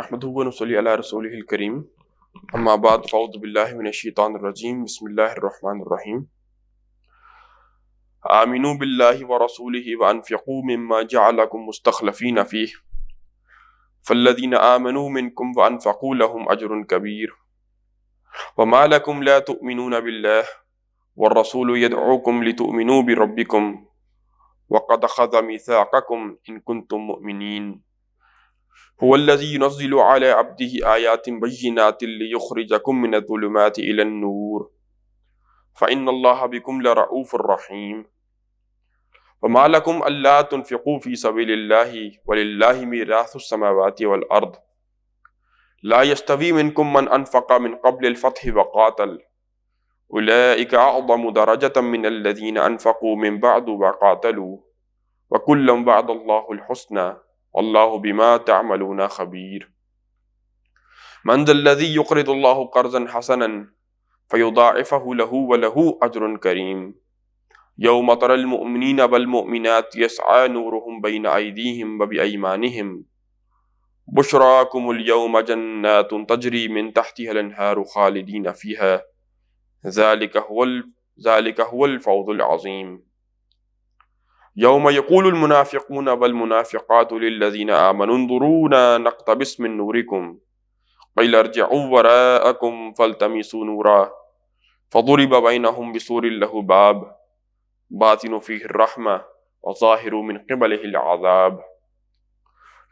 نحمدہ ونصلی علی رسولہ الکریم اما بعد فاعوذ باللہ من الشیطان الرجیم بسم اللہ الرحمن الرحیم آمنوا باللہ ورسولہ وانفقوا مما جعلکم مستخلفین فیہ فالذین آمنوا منکم وانفقوا لهم اجر کبیر وما لکم لا تؤمنون باللہ والرسول يدعوکم لتؤمنوا بربکم وقد اخذ میثاقکم ان کنتم مؤمنین هو الذي ينزل على عبده آيات بينات ليخرجكم من الظلمات إلى النور فإن الله بكم لرؤوف رحيم وما لكم ألا تنفقوا في سبيل الله ولله ميراث السماوات والأرض لا يستوي منكم من أنفق من قبل الفتح وقاتل أولئك أعظم درجة من الذين أنفقوا من بعد وقاتلوا وكلا وعد الله الحسنى واللہ بما تعملون خبیر من ذا الذی یقرض اللہ قرضا حسنا فیضاعفہ لہ ولہ اجر کریم یوم تری المؤمنین والمؤمنات یسعی نورہم بین ایدیہم وبایمانہم بشراکم اليوم جنات تجری من تحتها الانہار خالدین فیہا ذالک هو الفوز العظیم یوم یقول المنافقون والمنافقات للذین آمنوا انظرونا نقتبس من نورکم قیل ارجعوا وراءکم فالتمسوا نورا فضرب بینہم بسور لہ باب باطن فیہ الرحمہ وظاہر من قبلہ العذاب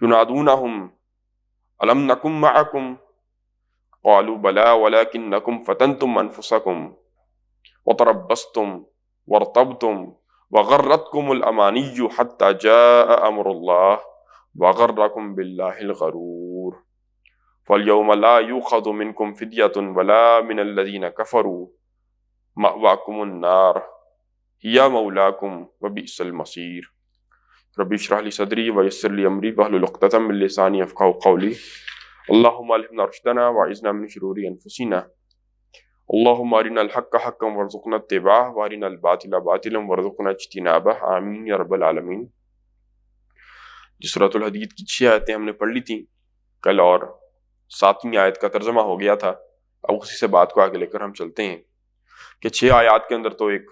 ینادونہم الم نکن معکم قالوا بلا ولکنکم فتنتم انفسکم وتربصتم وارتبتم وغرتکم الامانی حتی جاء امر اللہ وغرکم باللہ الغرور فالیوم لا یؤخذ منکم فدیۃ ولا من الذین کفروا مأواکم النار ہی مولاکم وبئس المصیر رب اشرح لی صدری ویسر لی امری واحلل عقدۃ من لسانی یفقہوا قولی اللہم الہمنا رشدنا واعذنا من شرور انفسنا اللہم ارنا الحق حقا وارزقنا اتباعہ وارنا الباطل باطلا وارزقنا اجتنابہ آمین یا رب العالمین۔ جس سورۃ الحدید کی 6 آیتیں ہم نے پڑھ لی تھیں کل، اور 7ویں آیت کا ترجمہ ہو گیا تھا۔ اب اسی سے بات کو آگے لے کر ہم چلتے ہیں کہ 6 آیات کے اندر تو ایک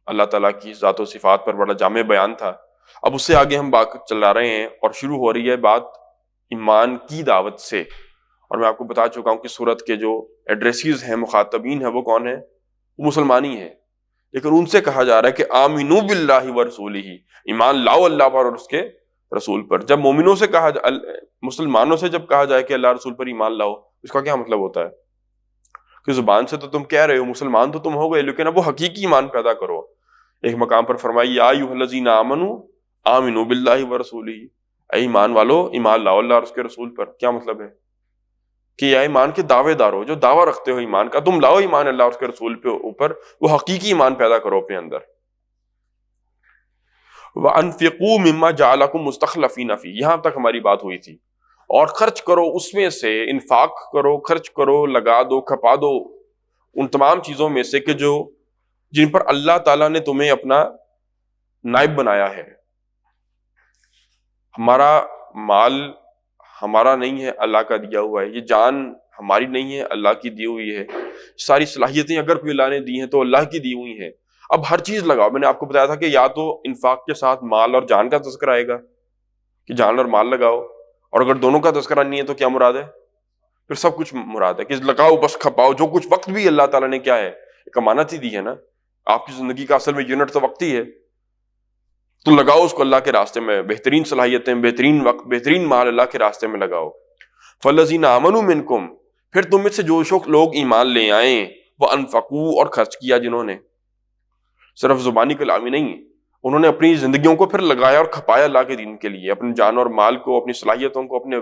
اللہ تعالیٰ کی ذات و صفات پر بڑا جامع بیان تھا۔ اب اس سے آگے ہم بات چلا رہے ہیں اور شروع ہو رہی ہے بات ایمان کی دعوت سے، اور میں آپ کو بتا چکا ہوں کہ سورت کے جو ایڈریسیز ہیں، مخاطبین ہیں، وہ کون ہیں؟ وہ مسلمان ہی ہیں، لیکن ان سے کہا جا رہا ہے کہ آمنو باللہ ورسولہ، ایمان لاؤ اللہ پر اور اس کے رسول پر۔ جب مومنوں سے کہا مسلمانوں سے جب کہا جائے کہ اللہ رسول پر ایمان لاؤ، اس کا کیا مطلب ہوتا ہے؟ کہ زبان سے تو تم کہہ رہے ہو مسلمان تو تم ہو گئے، لیکن اب وہ حقیقی ایمان پیدا کرو۔ ایک مقام پر فرمائی یا ایھا الذین آمنوا آمنوا باللہ ورسولہ، اے ایمان والو ایمان لاؤ اللہ اور اس کے رسول پر۔ کیا مطلب ہے؟ کہ یا ایمان کے دعوے دار ہو، جو دعویٰ رکھتے ہو ایمان کا، تم لاؤ ایمان اللہ اور اس کے رسول پہ اوپر، وہ حقیقی ایمان پیدا کرو اپنے اندر۔ وَأَنفِقُوا مِمَّا جَعَلَكُمْ مُسْتَخْلَفِينَ فِيهِ، یہاں تک ہماری بات ہوئی تھی۔ اور خرچ کرو اس میں سے، انفاق کرو، خرچ کرو، لگا دو، کھپا دو ان تمام چیزوں میں سے کہ جن پر اللہ تعالیٰ نے تمہیں اپنا نائب بنایا ہے۔ ہمارا مال ہمارا نہیں ہے، اللہ کا دیا ہوا ہے۔ یہ جان ہماری نہیں ہے، اللہ کی دی ہوئی ہے۔ ساری صلاحیتیں اگر کوئی اللہ نے دی ہیں تو اللہ کی دی ہوئی ہیں۔ اب ہر چیز لگاؤ۔ میں نے آپ کو بتایا تھا کہ یا تو انفاق کے ساتھ مال اور جان کا تذکرہ آئے گا کہ جان اور مال لگاؤ، اور اگر دونوں کا تذکرہ نہیں ہے تو کیا مراد ہے؟ پھر سب کچھ مراد ہے کہ لگاؤ، بس کھپاؤ جو کچھ۔ وقت بھی اللہ تعالیٰ نے کیا ہے؟ ایک امانت ہی دی ہے نا۔ آپ کی زندگی کا اصل میں یونٹ تو وقت ہی ہے، تو لگاؤ اس کو اللہ کے راستے میں۔ بہترین صلاحیتیں، بہترین وقت، بہترین مال اللہ کے راستے میں لگاؤ۔ فالذین آمنوا منکم، پھر تم میں سے جو لوگ ایمان لے آئیں، وہ انفقوا، اور خرچ کیا جنہوں نے، صرف زبانی کلامی نہیں، انہوں نے اپنی زندگیوں کو پھر لگایا اور کھپایا اللہ کے دین کے لیے، اپنی جان اور مال کو، اپنی صلاحیتوں کو، اپنے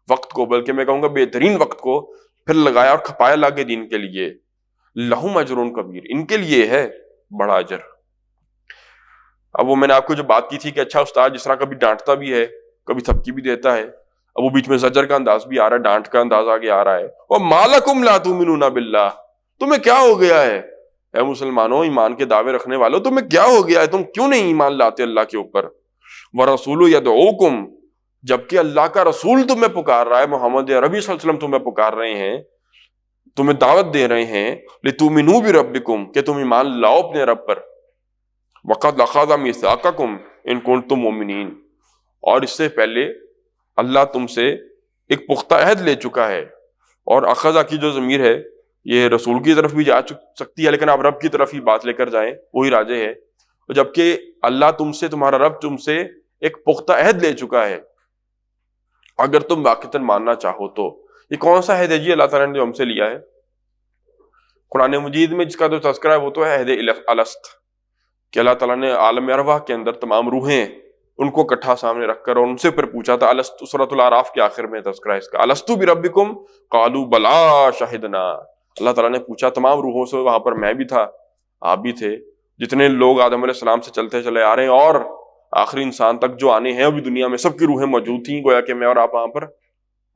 وقت کو، بلکہ میں کہوں گا بہترین وقت کو پھر لگایا اور کھپایا اللہ کے دین کے لیے۔ لہم اجر کبیر، ان کے لیے ہے بڑا اجر۔ اب وہ میں نے آپ کو جو بات کی تھی کہ اچھا استاد جس طرح کبھی ڈانٹتا بھی ہے، کبھی تھپکی بھی دیتا ہے، اب وہ بیچ میں زجر کا انداز بھی آ رہا ہے، ڈانٹ کا انداز آگے آ رہا ہے۔ وَمَا لَكُمْ لَا تُؤْمِنُونَ بِاللَّهِ، تمہیں کیا ہو گیا ہے اے مسلمانوں، ایمان کے دعوے رکھنے والوں، تمہیں کیا ہو گیا ہے؟ تم کیوں نہیں ایمان لاتے اللہ کے اوپر؟ وَرَسُولُ يَدْعُوكُمْ، جبکہ اللہ کا رسول تمہیں پکار رہا ہے، محمد عربی صلی اللہ علیہ وسلم تمہیں پکار رہے ہیں، تمہیں دعوت دے رہے ہیں لِتُؤْمِنُوا بِرَبِّكُمْ کہ تم ایمان لاؤ اپنے رب پر، وَقَدْ أَخَذَ مِيثَاقَكُمْ إِن كُنتُم مُؤْمِنِينَ، اور اس سے پہلے اللہ تم سے ایک پختہ عہد لے چکا ہے. اور اخذہ کی جو ضمیر ہے یہ رسول کی طرف بھی جا سکتی ہے، لیکن آپ رب کی طرف ہی بات لے کر جائیں، وہی راجح ہے. جبکہ اللہ تم سے، تمہارا رب تم سے ایک پختہ عہد لے چکا ہے اگر تم واقعتاً ماننا چاہو تو. یہ کون سا عہد ہے جی اللہ تعالیٰ نے جو ہم سے لیا ہے؟ قرآن مجید میں جس کا جو تذکرہ ہے وہ تو ہے عہد الست، کہ اللہ تعالیٰ نے عالم ارواح کے اندر تمام روحیں ان کو اکٹھا سامنے رکھ کر اور ان سے پھر پوچھا تھا. الست سورۃ الاعراف کے آخر میں تذکرہ ہے اس کا، الست بربکم قالوا بلا شہدنا. اللہ تعالیٰ نے پوچھا تمام روحوں سے، وہاں پر میں بھی تھا، آپ بھی تھے، جتنے لوگ آدم علیہ السلام سے چلتے چلے آ رہے ہیں اور آخری انسان تک جو آنے ہیں ابھی دنیا میں، سب کی روحیں موجود تھیں، گویا کہ میں اور آپ وہاں پر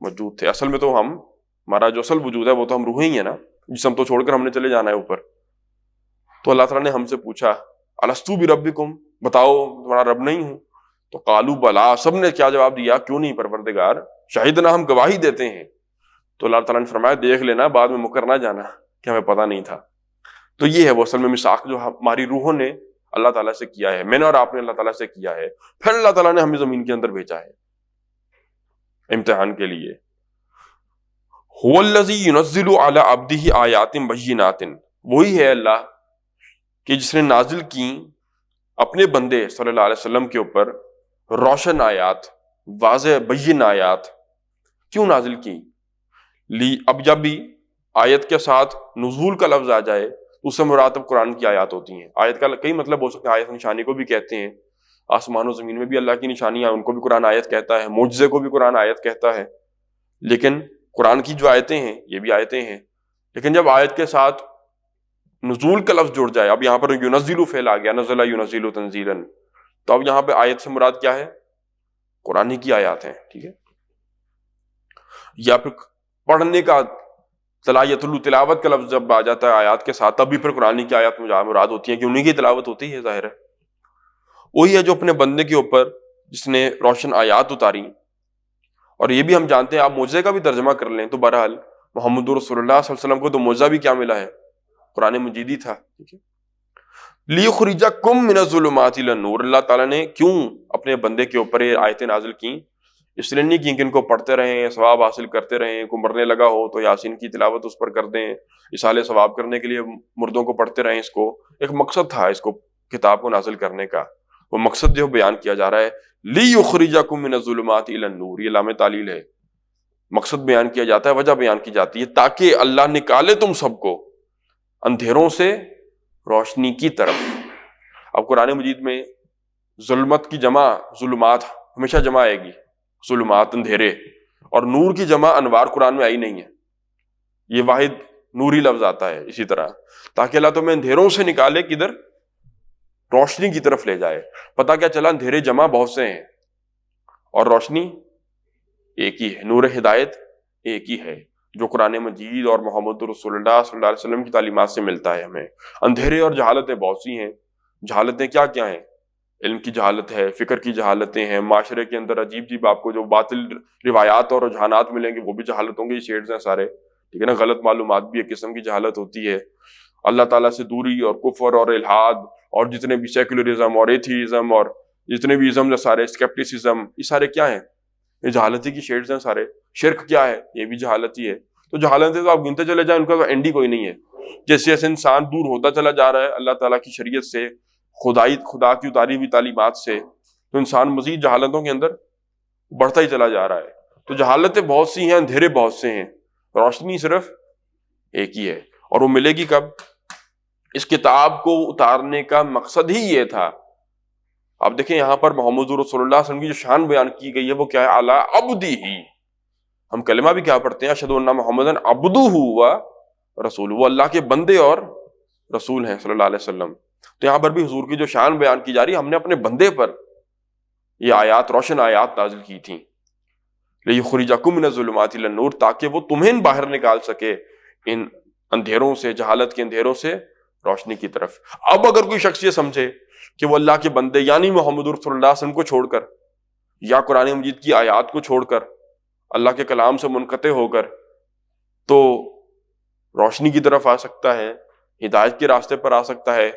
موجود تھے. اصل میں تو ہمارا جو اصل وجود ہے وہ تو ہم روحیں ہی ہیں نا، جسم تو چھوڑ کر ہم نے چلے جانا ہے اوپر. تو اللہ تعالیٰ نے ہم سے پوچھا الستو بربکم، بتاؤ تمہارا رب نہیں ہوں؟ تو قالوا بلا، سب نے کیا جواب دیا؟ کیوں نہیں پروردگار، شہیدنا، ہم گواہی دیتے ہیں. تو اللہ تعالیٰ نے فرمایا دیکھ لینا، بعد میں مکر نہ جانا کہ ہمیں پتہ نہیں تھا. تو یہ ہے وہ اصل میں میثاق جو ہماری روحوں نے اللہ تعالیٰ سے کیا ہے، میں نے اور آپ نے اللہ تعالیٰ سے کیا ہے. پھر اللہ تعالیٰ نے ہمیں زمین کے اندر بھیجا ہے امتحان کے لیے. هو الذی ينزل علی عبدہ آیات بینات، وہی ہے اللہ کہ جس نے نازل کی اپنے بندے صلی اللہ علیہ وسلم کے اوپر روشن آیات، واضح بین آیات. کیوں نازل کی؟ اب جب بھی آیت کے ساتھ نزول کا لفظ آ جائے تو اس سے مراد اب قرآن کی آیات ہوتی ہیں. آیت کا کئی مطلب ہو سکتا ہے، آیت نشانی کو بھی کہتے ہیں، آسمان و زمین میں بھی اللہ کی نشانیاں ان کو بھی قرآن آیت کہتا ہے، معجزے کو بھی قرآن آیت کہتا ہے. لیکن قرآن کی جو آیتیں ہیں یہ بھی آیتیں ہیں، لیکن جب آیت کے ساتھ نزول کا لفظ جڑ جائے، اب یہاں پر ینزل فعل آ گیا، نزل ینزل تنزیلا، تو اب یہاں پہ آیت سے مراد کیا ہے؟ قرآن کی آیات ہیں. ٹھیک ہے، یا پھر پڑھنے کا تلاوت کا لفظ جب آ جاتا ہے آیات کے ساتھ، تب بھی پھر قرآن کی آیات مراد ہوتی ہیں کہ انہیں کی تلاوت ہوتی ہے. ظاہر ہے وہی ہے جو اپنے بندے کے اوپر جس نے روشن آیات اتاری. اور یہ بھی ہم جانتے ہیں، آپ معجزے کا بھی ترجمہ کر لیں تو بہرحال محمد رسول اللہ صلی اللہ علیہ وسلم کو تو معجزہ بھی کیا ملا ہے؟ قرآن مجید ہی تھا. ٹھیک ہے، لیخرجکم من الظلمات الی النور. اللہ تعالیٰ نے کیوں اپنے بندے کے اوپر یہ آیتیں نازل کی؟ اس لیے نہیں کی کہ ان کو پڑھتے رہیں، ثواب حاصل کرتے رہیں، کو مرنے لگا ہو تو یاسین کی تلاوت اس پر کر دیں، اصالہ ثواب کرنے کے لیے مردوں کو پڑھتے رہیں. اس کو ایک مقصد تھا، اس کو کتاب کو نازل کرنے کا. وہ مقصد جو بیان کیا جا رہا ہے لیخرجکم من الظلمات الی النور، یہ لام تعلیل ہے. مقصد بیان کیا جاتا ہے، وجہ بیان کی جاتی ہے، تاکہ اللہ نکالے تم سب کو اندھیروں سے روشنی کی طرف. اب قرآن مجید میں ظلمت کی جمع ظلمات ہمیشہ جمع آئے گی، ظلمات اندھیرے، اور نور کی جمع انوار قرآن میں آئی نہیں ہے، یہ واحد نوری لفظ آتا ہے. اسی طرح تاکہ اللہ تمہیں اندھیروں سے نکالے، کدھر؟ روشنی کی طرف لے جائے. پتہ کیا چلا؟ اندھیرے جمع بہت سے ہیں اور روشنی ایک ہی ہے، نور ہدایت ایک ہی ہے جو قرآن مجید اور محمد رسول اللہ صلی اللہ علیہ وسلم کی تعلیمات سے ملتا ہے ہمیں. اندھیرے اور جہالتیں بہت سی ہیں. جہالتیں کیا کیا ہیں؟ علم کی جہالت ہے، فکر کی جہالتیں ہیں، معاشرے کے اندر عجیب عجیب آپ کو جو باطل روایات اور رجحانات ملیں گے وہ بھی جہالتوں کے شیڈز ہیں سارے. ٹھیک ہے نا، غلط معلومات بھی ایک قسم کی جہالت ہوتی ہے. اللہ تعالیٰ سے دوری اور کفر اور الحاد اور جتنے بھی سیکولرزم اور ایتھیزم اور جتنے بھی ازم سارے، اسکیپٹیسزم، یہ سارے کیا ہیں؟ یہ جہالتی کی شیڈز ہیں سارے. شرک کیا ہے؟ یہ بھی جہالت ہی ہے. تو جہالتیں تو آپ گنتے چلے جائیں، ان کا تو اینڈ ہی کوئی نہیں ہے. جیسے جیسے انسان دور ہوتا چلا جا رہا ہے اللہ تعالیٰ کی شریعت سے، خدا کی اتاری ہوئی تعلیمات سے، تو انسان مزید جہالتوں کے اندر بڑھتا ہی چلا جا رہا ہے. تو جہالتیں بہت سی ہیں، اندھیرے بہت سے ہیں، روشنی صرف ایک ہی ہے. اور وہ ملے گی کب؟ اس کتاب کو اتارنے کا مقصد ہی یہ تھا. آپ دیکھیں یہاں پر محمد رسول اللہ صلی اللہ علیہ وسلم کی جو شان بیان کی گئی ہے وہ کیا ہے؟ علی عبدہ. ہم کلمہ بھی کیا پڑھتے ہیں؟ اشہد ان محمدًا عبدہ و رسول، وہ اللہ کے بندے اور رسول ہیں صلی اللہ علیہ وسلم. تو یہاں پر بھی حضور کی جو شان بیان کی جا رہی ہے، ہم نے اپنے بندے پر یہ آیات، روشن آیات نازل کی تھیں. لیخرجکم من الظلمات الی النور، تاکہ وہ تمہیں باہر نکال سکے ان اندھیروں سے، جہالت کے اندھیروں سے روشنی کی طرف. اب اگر کوئی شخص یہ سمجھے کہ وہ اللہ کے بندے یعنی محمد رسول اللہ صلی اللہ علیہ وسلم کو چھوڑ کر یا قرآن مجید کی آیات کو چھوڑ کر، اللہ کے کلام سے منقطع ہو کر تو روشنی کی طرف آ سکتا ہے، ہدایت کے راستے پر آ سکتا ہے،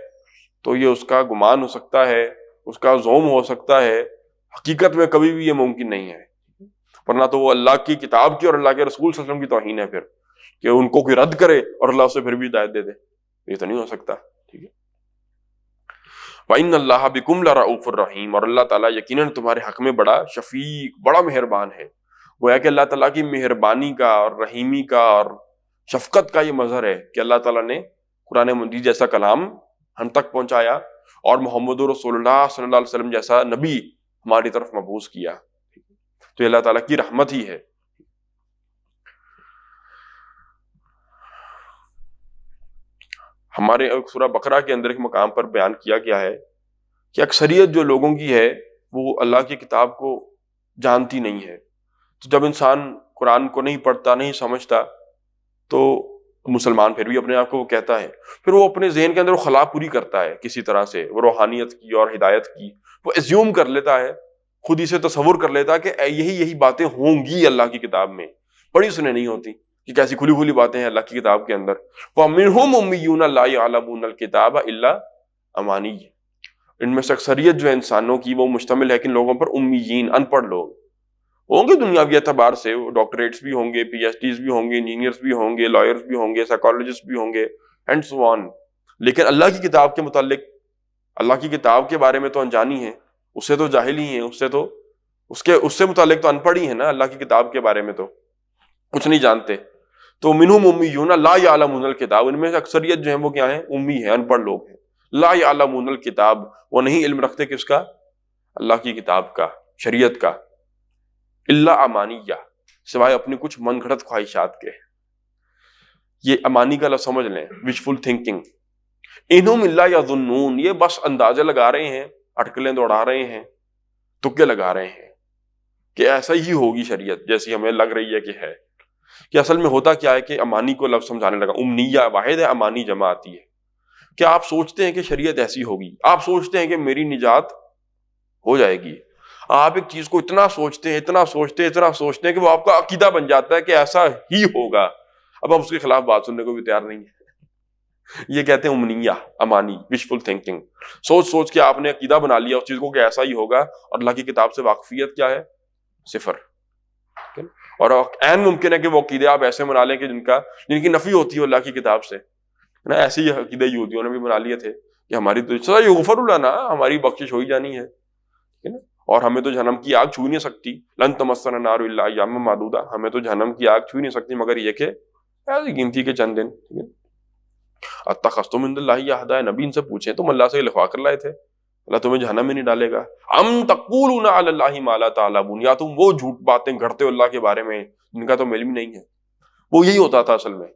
تو یہ اس کا گمان ہو سکتا ہے، اس کا زوم ہو سکتا ہے، حقیقت میں کبھی بھی یہ ممکن نہیں ہے، ورنہ تو وہ اللہ کی کتاب کی اور اللہ کے رسول صلی اللہ علیہ وسلم کی توہین ہے پھر، کہ ان کو کوئی رد کرے اور اللہ اسے پھر بھی ہدایت دے دے، یہ تو نہیں ہو سکتا. ٹھیک ہے. وَإِنَّ اللَّهَ بِكُمْ لَرَءُوفٌ الرَّحِيمٌ، اور اللہ تعالیٰ یقیناً تمہارے حق میں بڑا شفیق، بڑا مہربان ہے. گویا کہ اللہ تعالیٰ کی مہربانی کا اور رحیمی کا اور شفقت کا یہ مظہر ہے کہ اللہ تعالیٰ نے قرآن مجید جیسا کلام ہم تک پہنچایا اور محمد رسول اللہ صلی اللہ علیہ وسلم جیسا نبی ہماری طرف مبعوث کیا. تو یہ اللہ تعالیٰ کی رحمت ہی ہے. ہمارے سورہ بقرہ کے اندر ایک مقام پر بیان کیا گیا ہے کہ اکثریت جو لوگوں کی ہے وہ اللہ کی کتاب کو جانتی نہیں ہے. تو جب انسان قرآن کو نہیں پڑھتا، نہیں سمجھتا، تو مسلمان پھر بھی اپنے آپ کو وہ کہتا ہے، پھر وہ اپنے ذہن کے اندر وہ خلا پوری کرتا ہے کسی طرح سے، وہ روحانیت کی اور ہدایت کی وہ ایزیوم کر لیتا ہے، خود ہی سے تصور کر لیتا ہے کہ یہی باتیں ہوں گی اللہ کی کتاب میں. پڑھی سنے نہیں ہوتی کہ کیسی کھلی کھلی باتیں ہیں اللہ کی کتاب کے اندر. وَمِنْهُمْ أُمِّيُّونَ لَا يَعْلَمُونَ الْكِتَابَ إِلَّا أَمَانِيَّ، ان میں سے اکثریت جو ہے انسانوں کی وہ مشتمل ہے کن لوگوں پر؟ امیین، ان پڑھ لوگ ہوں گے دنیاوی اعتبار سے، ڈاکٹریٹس بھی ہوں گے، پی ایچ ڈیز بھی ہوں گے، انجینئرز بھی ہوں گے، لائرز بھی ہوں گے، سائیکالوجسٹ بھی ہوں گے اینڈ سو آن. لیکن اللہ کی کتاب کے متعلق، اللہ کی کتاب کے بارے میں تو انجانی ہے، اس سے تو جاہل ہی ہیں، اس سے متعلق تو ان پڑھ ہی ہے نا. اللہ کی کتاب کے بارے میں تو کچھ نہیں جانتے. تو منہم امیون لا یعلمون الکتاب، ان میں سے اکثریت جو ہیں وہ کیا ہیں؟ امی ہیں، ان پڑھ لوگ ہیں. لا یعلمون الکتاب، وہ نہیں علم رکھتے کس کا؟ اللہ کی کتاب کا، شریعت کا. الا امانیہ، سوائے اپنی کچھ من گھڑت خواہشات کے. یہ امانی کا لفظ سمجھ لیں، وشفل تھنکنگ. انہم الا یظنون، یہ بس اندازے لگا رہے ہیں، اٹکلیں دوڑا رہے ہیں، تکے لگا رہے ہیں کہ ایسا ہی ہوگی شریعت جیسی ہمیں لگ رہی ہے کہ ہے. کہ اصل میں ہوتا کیا ہے کہ امانی کو لفظ سمجھانے لگا. امنیہ واحد ہے، امانی جمع آتی ہے. کہ آپ سوچتے ہیں کہ شریعت ایسی ہوگی، آپ سوچتے ہیں کہ میری نجات ہو جائے گی، آپ ایک چیز کو اتنا سوچتے ہیں کہ وہ آپ کا عقیدہ بن جاتا ہے کہ ایسا ہی ہوگا. اب آپ اس کے خلاف بات سننے کو بھی تیار نہیں ہے. یہ کہتے ہیں امنیہ، امانی، وشفل تھنکنگ. سوچ کے آپ نے عقیدہ بنا لیا اس چیز کو کہ ایسا ہی ہوگا، اور اللہ کی کتاب سے واقفیت کیا ہے؟ صفر. اور عین ممکن ہے کہ وہ عقیدے آپ ایسے بنا لیں کہ جن کی نفی ہوتی ہے اللہ کی کتاب سے. ایسے ہی عقیدے یہودیوں نے بھی بنا لیے تھے کہ ہماری تو یغفر لنا، ہماری بخشش ہو ہی جانی ہے، اور ہمیں تو جہنم کی آگ چھو نہیں سکتی. لن تمسنا النار الا ایاما معدودہ، ہمیں تو جہنم کی آگ چھو نہیں سکتی مگر یہ کہ ایسی گنتی کے چند دن. اتخذتم من اللہ عہدا، نبی ان سے پوچھیں تم اللہ سے لکھوا کر لائے تھے اللہ تمہیں جہنم میں نہیں ڈالے گا. ام تقولون علی اللہ ما لا تعلمون، یا تم وہ جھوٹ باتیں گھڑتے ہو اللہ کے بارے میں جن کا تم علم نہیں ہے. وہ یہی ہوتا تھا اصل میں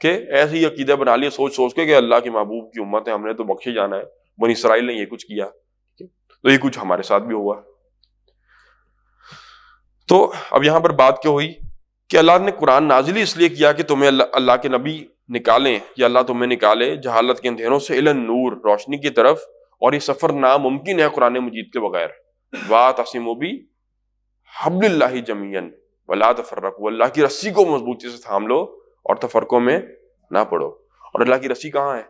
کہ ایسے ہی عقیدہ بنا لیے سوچ کے کہ اللہ کے محبوب کی امت ہے، ہم نے تو بخشے جانا ہے. بنی اسرائیل نے یہ کچھ کیا تو یہ کچھ ہمارے ساتھ بھی ہوا. تو اب یہاں پر بات کیا ہوئی کہ اللہ نے قرآن نازل اس لیے کیا کہ تمہیں اللہ کے نبی نکالیں، یا اللہ تمہیں نکالے جہالت کے اندھیروں سے الی النور، روشنی کی طرف. اور یہ سفر ناممکن ہے قرآن مجید کے بغیر. واعتصموا بحبل اللہ جمیعا ولا تفرقوا، اللہ کی رسی کو مضبوطی سے تھام لو اور تفرقوں میں نہ پڑو. اور اللہ کی رسی کہاں ہے؟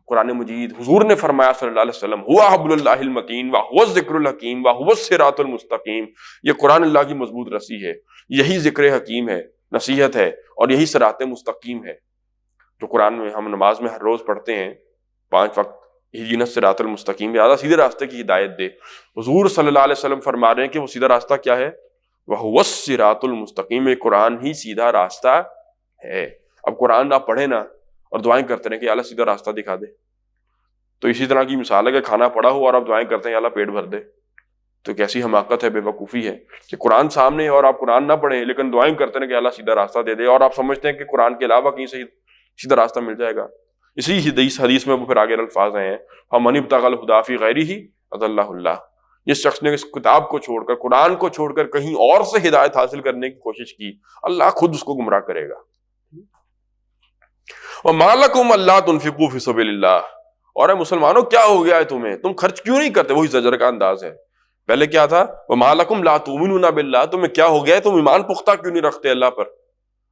قرآن مجید. حضور نے فرمایا صلی اللہ علیہ وسلم، ہوا حبل اللہ المتین وہو الذکر الحکیم وہو الصراط المستقیم. یہ قرآن اللہ کی مضبوط رسی ہے، یہی ذکر حکیم ہے، نصیحت ہے، اور یہی صراط مستقیم ہے جو قرآن میں ہم نماز میں ہر روز پڑھتے ہیں 5 وقت. اہدنا الصراط المستقیم، زیادہ سیدھے راستے کی ہدایت دے. حضور صلی اللہ علیہ وسلم فرما رہے ہیں کہ وہ سیدھا راستہ کیا ہے؟ وہو الصراط المستقیم. قرآن ہی سیدھا راستہ ہے. اب قرآن آپ پڑھیں نا اور دعائیں کرتے رہیں کہ اللہ سیدھا راستہ دکھا دے، تو اسی طرح کی مثال ہے کہ کھانا پڑا ہو اور آپ دعائیں کرتے ہیں اللہ پیٹ بھر دے. تو کیسی حماقت ہے، بے وقوفی ہے کہ قرآن سامنے ہے اور آپ قرآن نہ پڑھیں لیکن دعائیں کرتے ہیں کہ اللہ سیدھا راستہ دے دے، اور آپ سمجھتے ہیں کہ قرآن کے علاوہ کہیں سے سیدھا راستہ مل جائے گا. اسی حدیث میں وہ پھر آگے الفاظ ہیں، فَمَنِ ابْتَغَى الْهُدَىٰ فِي غَيْرِهِ أَضَلَّهُ اللَّهُ. جس شخص نے اس کتاب کو چھوڑ کر، قرآن کو چھوڑ کر کہیں اور سے ہدایت حاصل کرنے کی کوشش کی، اللہ خود اس کو گمراہ کرے گا. وَمَا لَكُمْ أَلَّا تُنْفِقُوا فِي سَبِيلِ اللَّهِ، اور اے مسلمانوں کیا ہو گیا ہے تمہیں، تم خرچ کیوں نہیں کرتے؟ وہی زجر کا انداز ہے پہلے کیا تھا؟ وَمَا لَكُمْ لَا تُؤْمِنُونَ بِاللَّهِ، تمہیں کیا ہو گیا ہے، تم ایمان پختہ کیوں نہیں رکھتے اللہ پر؟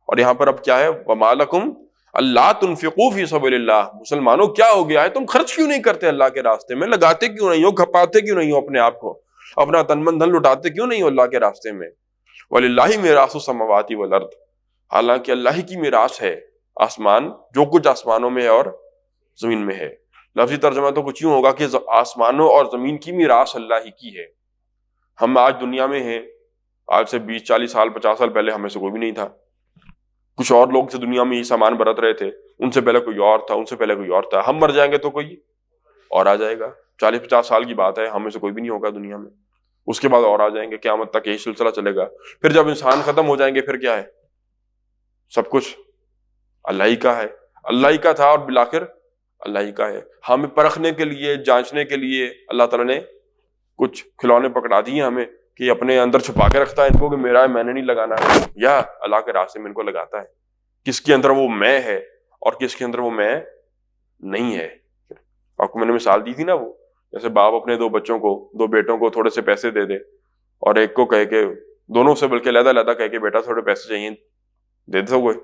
اور یہاں پر اب کیا ہے؟ وَمَا لَكُمْ أَلَّا تُنْفِقُوا فِي سَبِيلِ اللَّهِ، مسلمانوں کیا ہو گیا ہے، تم خرچ کیوں نہیں کرتے اللہ کے راستے میں، لگاتے کیوں نہیں ہو، کھپاتے کیوں نہیں ہو اپنے آپ کو، اپنا تن من دھن لٹاتے کیوں نہیں ہو اللہ کے راستے میں؟ وَلِلَّهِ مِيرَاثُ السَّمَاوَاتِ وَالْأَرْضِ، حالانکہ اللہ ہی کی میراث ہے آسمان، جو کچھ آسمانوں میں ہے اور زمین میں ہے۔ لفظی ترجمہ تو کچھ یوں ہوگا کہ آسمانوں اور زمین کی میراث اللہ ہی کی ہے۔ ہم آج دنیا میں ہیں، آج سے 20 40 سال 50 سال پہلے ہمیں سے کوئی بھی نہیں تھا، کچھ اور لوگ تھے دنیا میں یہ سامان برت رہے تھے، ان سے پہلے کوئی اور تھا، ان سے پہلے کوئی اور تھا، ہم مر جائیں گے تو کوئی اور آ جائے گا، 40 50 سال کی بات ہے، ہمیں سے کوئی بھی نہیں ہوگا دنیا میں، اس کے بعد اور آ جائیں گے، قیامت تک یہی سلسلہ چلے گا۔ پھر جب انسان ختم ہو جائیں گے پھر کیا ہے؟ سب کچھ اللہ ہی کا ہے، اللہ ہی کا تھا اور بالآخر اللہ ہی کا ہے۔ ہمیں پرکھنے کے لیے، جانچنے کے لیے اللہ تعالیٰ نے کچھ کھلونے پکڑا دیے ہمیں کہ اپنے اندر چھپا کے رکھتا ہے ان کو کہ میرا ہے، میں نے نہیں لگانا ہے، یا اللہ کے راستے میں ان کو لگاتا ہے، کس کے اندر وہ میں ہے اور کس کے اندر وہ میں نہیں ہے۔ آپ کو میں نے مثال دی تھی نا، وہ جیسے باپ اپنے 2 بچوں کو، 2 بیٹوں کو تھوڑے سے پیسے دے دے، اور ایک کو کہے کہ دونوں سے بلکہ علیحدہ علیحدہ کہے کہ بیٹا تھوڑے پیسے چاہیے، دے دو گے،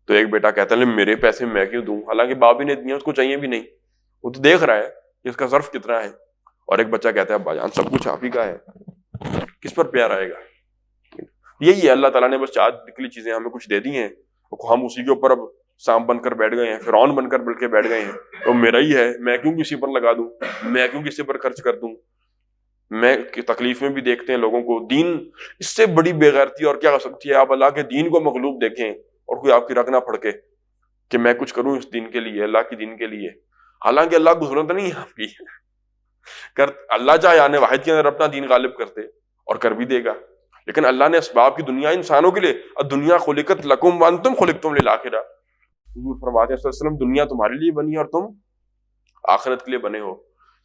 تو ایک بیٹا کہتا ہے میرے پیسے میں کیوں دوں، حالانکہ باپ ہی نے دیے، اس کو چاہیے بھی نہیں، وہ تو دیکھ رہا ہے کہ اس کا صرف کتنا ہے، اور ایک بچہ کہتا ہے ابا جان سب کچھ آپ ہی کا ہے، کس پر پیار آئے گا؟ یہی ہے، اللہ تعالیٰ نے بس چار نکلی چیزیں ہمیں کچھ دے دی ہیں، ہم اسی کے اوپر اب سانپ بن کر بیٹھ گئے ہیں، فرعون بن کر بل کے بیٹھ گئے ہیں، تو میرا ہی ہے، میں کیوں کسی پر لگا دوں، میں کیوں کسی پر خرچ کر دوں، میں تکلیف میں بھی دیکھتے ہیں لوگوں کو، دین اس سے بڑی بے غیرتی اور کیا ہو سکتی ہے؟ آپ اللہ کے دین کو مغلوب دیکھیں اور کوئی آپ کی رگ نہ پھڑکے کہ میں کچھ کروں اس دین کے لیے، اللہ کے دین کے لیے، حالانکہ اللہ کو ضرورت نہیں ہے آپ کی، اللہ چاہے آنے واحد کے اندر اپنا دین غالب کرتے اور کر بھی دے گا، لیکن اللہ نے اسباب کی دنیا انسانوں کے لیے، الدنیا خلقت لکم وانتم خلقتم للآخرہ، حضور فرماتے ہیں صلی اللہ علیہ وسلم دنیا تمہارے لیے بنی ہے اور تم آخرت کے لیے بنے ہو۔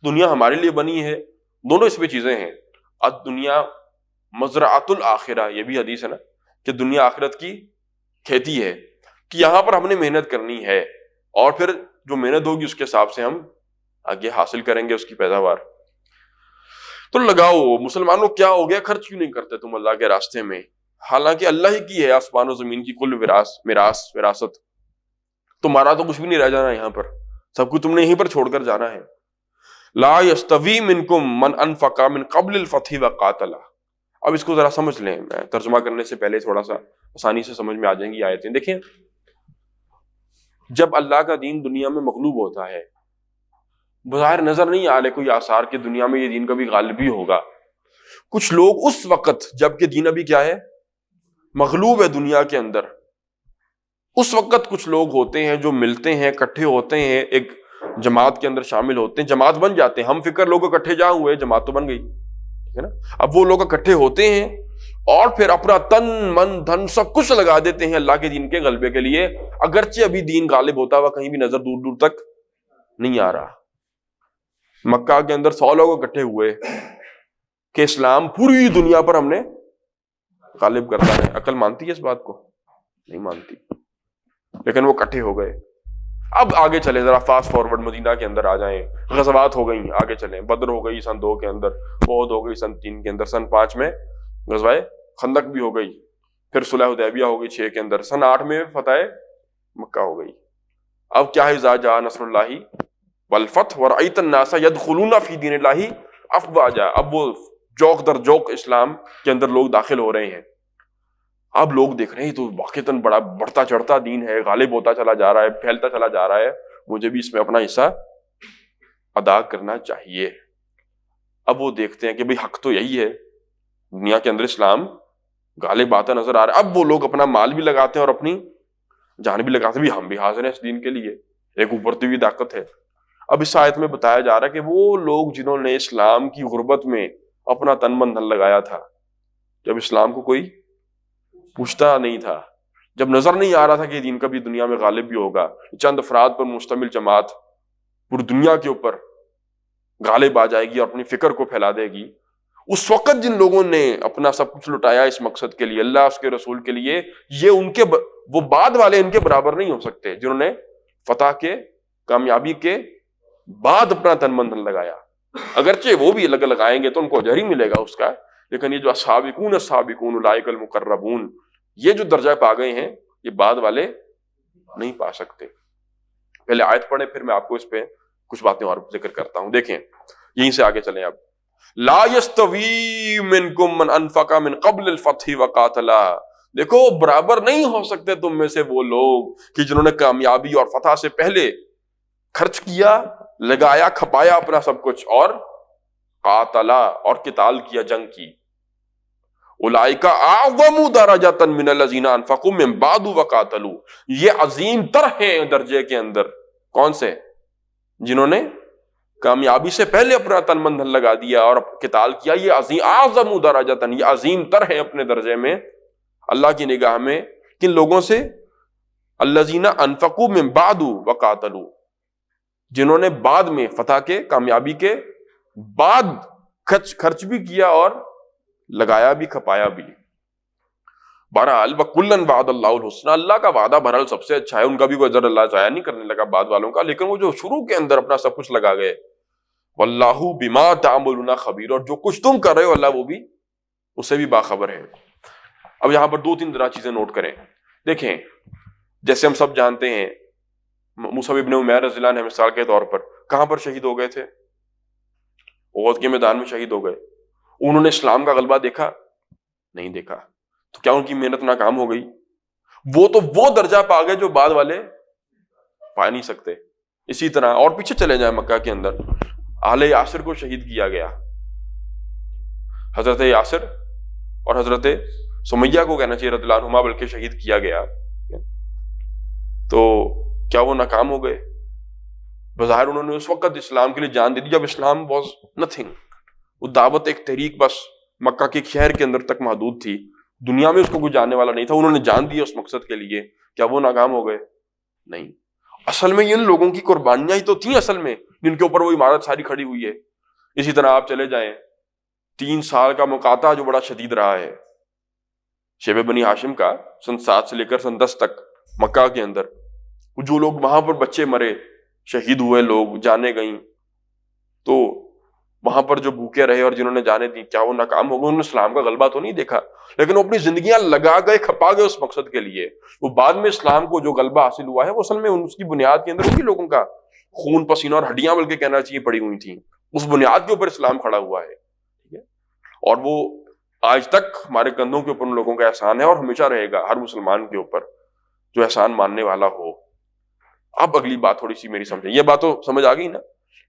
دنیا ہمارے لیے بنی ہے، دونوں اس میں چیزیں ہیں، الدنیا مزرعۃ الآخرہ، یہ بھی حدیث ہے نا کہ دنیا آخرت کی کھیتی ہے، کہ یہاں پر ہم نے محنت کرنی ہے اور پھر جو محنت ہوگی اس کے حساب سے ہم آگے حاصل کریں گے اس کی پیداوار۔ تو لگاؤ، مسلمانوں کیا ہو گیا، خرچ کیوں نہیں کرتے تم اللہ کے راستے میں، حالانکہ اللہ ہی کی ہے آسمان و زمین کی کل وراثت، تمہارا تو کچھ بھی نہیں رہ جانا یہاں پر، سب کچھ تم نے یہیں پر چھوڑ کر جانا ہے۔ لا یستوی منکم من انفق من قبل الفتح وقاتل، اب اس کو ذرا سمجھ لیں، میں ترجمہ کرنے سے پہلے تھوڑا سا آسانی سے سمجھ میں آ جائیں گی آیتیں۔ دیکھیں، جب اللہ کا دین دنیا میں مغلوب ہوتا ہے، بظاہر نظر نہیں آ رہے کوئی آثار کہ دنیا میں یہ دین کبھی غالب بھی ہوگا، کچھ لوگ اس وقت جب کہ دین ابھی کیا ہے، مغلوب ہے دنیا کے اندر، اس وقت کچھ لوگ ہوتے ہیں جو ملتے ہیں، اکٹھے ہوتے ہیں، ایک جماعت کے اندر شامل ہوتے ہیں، جماعت بن جاتے ہیں، ہم فکر لوگ اکٹھے جہاں ہوئے جماعت تو بن گئی ہے نا، اب وہ لوگ اکٹھے ہوتے ہیں اور پھر اپنا تن من دھن سب کچھ لگا دیتے ہیں اللہ کے دین کے غلبے کے لیے، اگرچہ ابھی دین غالب ہوتا ہوا کہیں بھی نظر دور دور تک نہیں آ رہا۔ مکہ کے اندر 100 لوگ اکٹھے ہوئے کہ اسلام پوری دنیا پر ہم نے غالب کرنا ہے، عقل مانتی ہے اس بات کو؟ نہیں مانتی، لیکن وہ اکٹھے ہو گئے۔ اب آگے چلیں، ذرا فاسٹ فارورڈ مدینہ کے اندر آ جائیں، غزوات ہو گئیں، آگے چلیں، بدر ہو گئی سن 2 کے اندر، احد ہو گئی سن 3 کے اندر، سن 5 میں غزوہ خندق بھی ہو گئی، پھر صلح حدیبیہ ہو گئی 6 کے اندر، سن 8 میں فتح مکہ ہو گئی۔ اب کیا ہے، اذا جاء نصر اللہ والفتح ورأیت الناس یدخلون فی دین اللہ افواجا، اب وہ جوق در جوق اسلام کے اندر لوگ داخل ہو رہے ہیں، اب لوگ دیکھ رہے ہیں تو واقعتاً بڑا بڑھتا چڑھتا دین ہے، غالب ہوتا چلا جا رہا ہے، پھیلتا چلا جا رہا ہے، مجھے بھی اس میں اپنا حصہ ادا کرنا چاہیے۔ اب وہ دیکھتے ہیں کہ بھئی حق تو یہی ہے، دنیا کے اندر اسلام غالب آتا نظر آ رہا ہے، اب وہ لوگ اپنا مال بھی لگاتے ہیں اور اپنی جان بھی لگاتے ہیں، بھی ہم بھی حاضر ہیں اس دین کے لیے، ایک ابھرتی ہوئی طاقت ہے۔ اب اس آیت میں بتایا جا رہا ہے کہ وہ لوگ جنہوں نے اسلام کی غربت میں اپنا تن من دھن لگایا تھا، جب اسلام کو کوئی پوچھتا نہیں تھا، جب نظر نہیں آ رہا تھا کہ دین کا بھی دنیا میں غالب بھی ہوگا، چند افراد پر مشتمل جماعت پوری دنیا کے اوپر غالب آ جائے گی اور اپنی فکر کو پھیلا دے گی، اس وقت جن لوگوں نے اپنا سب کچھ لٹایا اس مقصد کے لیے، اللہ اس کے رسول کے لیے، یہ ان کے وہ بعد والے ان کے برابر نہیں ہو سکتے جنہوں نے فتح کے، کامیابی کے بعد اپنا تن من دھن لگایا۔ اگرچہ وہ بھی لگائیں گے تو ان کو اجر ہی ملے گا اس کا، لیکن یہ جو السابقون السابقون اولئک المقربون، یہ جو درجہ پا گئے ہیں یہ بعد والے نہیں پا سکتے۔ پہلے آیت پڑھیں پھر میں آپ کو اس پہ کچھ باتیں اور ذکر کرتا ہوں۔ دیکھیں یہیں سے آگے چلیں اب۔ لا یستوی منکم من انفق من قبل الفتح وقاتل، دیکھو برابر نہیں ہو سکتے تم میں سے وہ لوگ کہ جنہوں نے کامیابی اور فتح سے پہلے خرچ کیا، لگایا کھپایا اپنا سب کچھ، اور قاتلا اور قتال کیا، جنگ کی۔ اولئک اعظم درجۃ من الذین انفقوا من بعد وقاتلوا، یہ عظیم تر ہیں درجے کے اندر، کون سے؟ جنہوں نے کامیابی سے پہلے اپنا تن من دھن لگا دیا اور قتال کیا، یہ عظیم اعظم درجۃ، یہ عظیم تر ہیں اپنے درجے میں اللہ کی نگاہ میں۔ کن لوگوں سے؟ الذین انفقوا من بعد وقاتلوا، جنہوں نے بعد میں فتح کے، کامیابی کے بعد خرچ بھی کیا اور لگایا بھی کھپایا بھی۔ بہرحال وَكُلًّا وَعَدَ اللَّهُ الْحُسْنَى، اللہ کا وعدہ بہرحال سب سے اچھا ہے، ان کا بھی کوئی اجر اللہ ضائع نہیں کرنے لگا بعد والوں کا، لیکن وہ جو شروع کے اندر اپنا سب کچھ لگا گئے، وَاللَّهُ بِمَا تَعْمَلُونَ خَبِيرٌ، اور جو کچھ تم کر رہے ہو اللہ وہ بھی اس سے بھی باخبر ہے۔ اب یہاں پر 2-3 ذرا چیزیں نوٹ کریں۔ دیکھیں جیسے ہم سب جانتے ہیں مصعب ابن عمیر رضی اللہ عنہ مثال کے طور پر کہاں پر شہید ہو گئے تھے؟ احد کے میدان میں شہید ہو گئے۔ انہوں نے اسلام کا غلبہ دیکھا؟ نہیں دیکھا، تو کیا ان کی محنت ناکام ہو گئی؟ وہ تو وہ درجہ پا گئے جو بعد والے پا نہیں سکتے۔ اسی طرح اور پیچھے چلے جائیں، مکہ کے اندر اہل یاسر کو شہید کیا گیا، حضرت یاسر اور حضرت سمیہ کو کہنا چاہیے رضی اللہ عنہما، بلکہ شہید کیا گیا، تو کیا وہ ناکام ہو گئے؟ بظاہر انہوں نے اس وقت اسلام کے لیے جان دے دی جب اسلام واز نتھنگ، وہ دعوت ایک تحریک بس مکہ کے شہر کے اندر تک محدود تھی، دنیا میں اس کو کوئی جاننے والا نہیں تھا، انہوں نے جان دی اس مقصد کے لیے، کیا وہ ناکام ہو گئے؟ نہیں۔ اصل میں ان لوگوں کی قربانیاں ہی تو تھیں اصل میں جن کے اوپر وہ عمارت ساری کھڑی ہوئی ہے۔ اسی طرح آپ چلے جائیں 3 سال کا مقاطع جو بڑا شدید رہا ہے شیب بنی ہاشم کا، سن 7 سے لے کر سن 10 تک مکہ کے اندر، جو لوگ وہاں پر بچے مرے، شہید ہوئے لوگ، جانے گئیں، تو وہاں پر جو بھوکے رہے اور جنہوں نے جانے دی، کیا وہ ناکام ہو گئے؟ انہوں نے اسلام کا غلبہ تو نہیں دیکھا، لیکن وہ اپنی زندگیاں لگا گئے، کھپا گئے اس مقصد کے لیے۔ وہ بعد میں اسلام کو جو غلبہ حاصل ہوا ہے وہ اصل میں اس کی بنیاد کے اندر اسی لوگوں کا خون پسینہ اور ہڈیاں بلکہ کہنا چاہیے پڑی ہوئی تھیں، اس بنیاد کے اوپر اسلام کھڑا ہوا ہے، ٹھیک ہے؟ اور وہ آج تک ہمارے کندھوں کے اوپر ان لوگوں کا احسان ہے اور ہمیشہ رہے گا ہر مسلمان کے اوپر جو احسان ماننے والا ہو۔ اب اگلی بات تھوڑی سی میری سمجھیں، یہ بات تو سمجھ آ گئی نا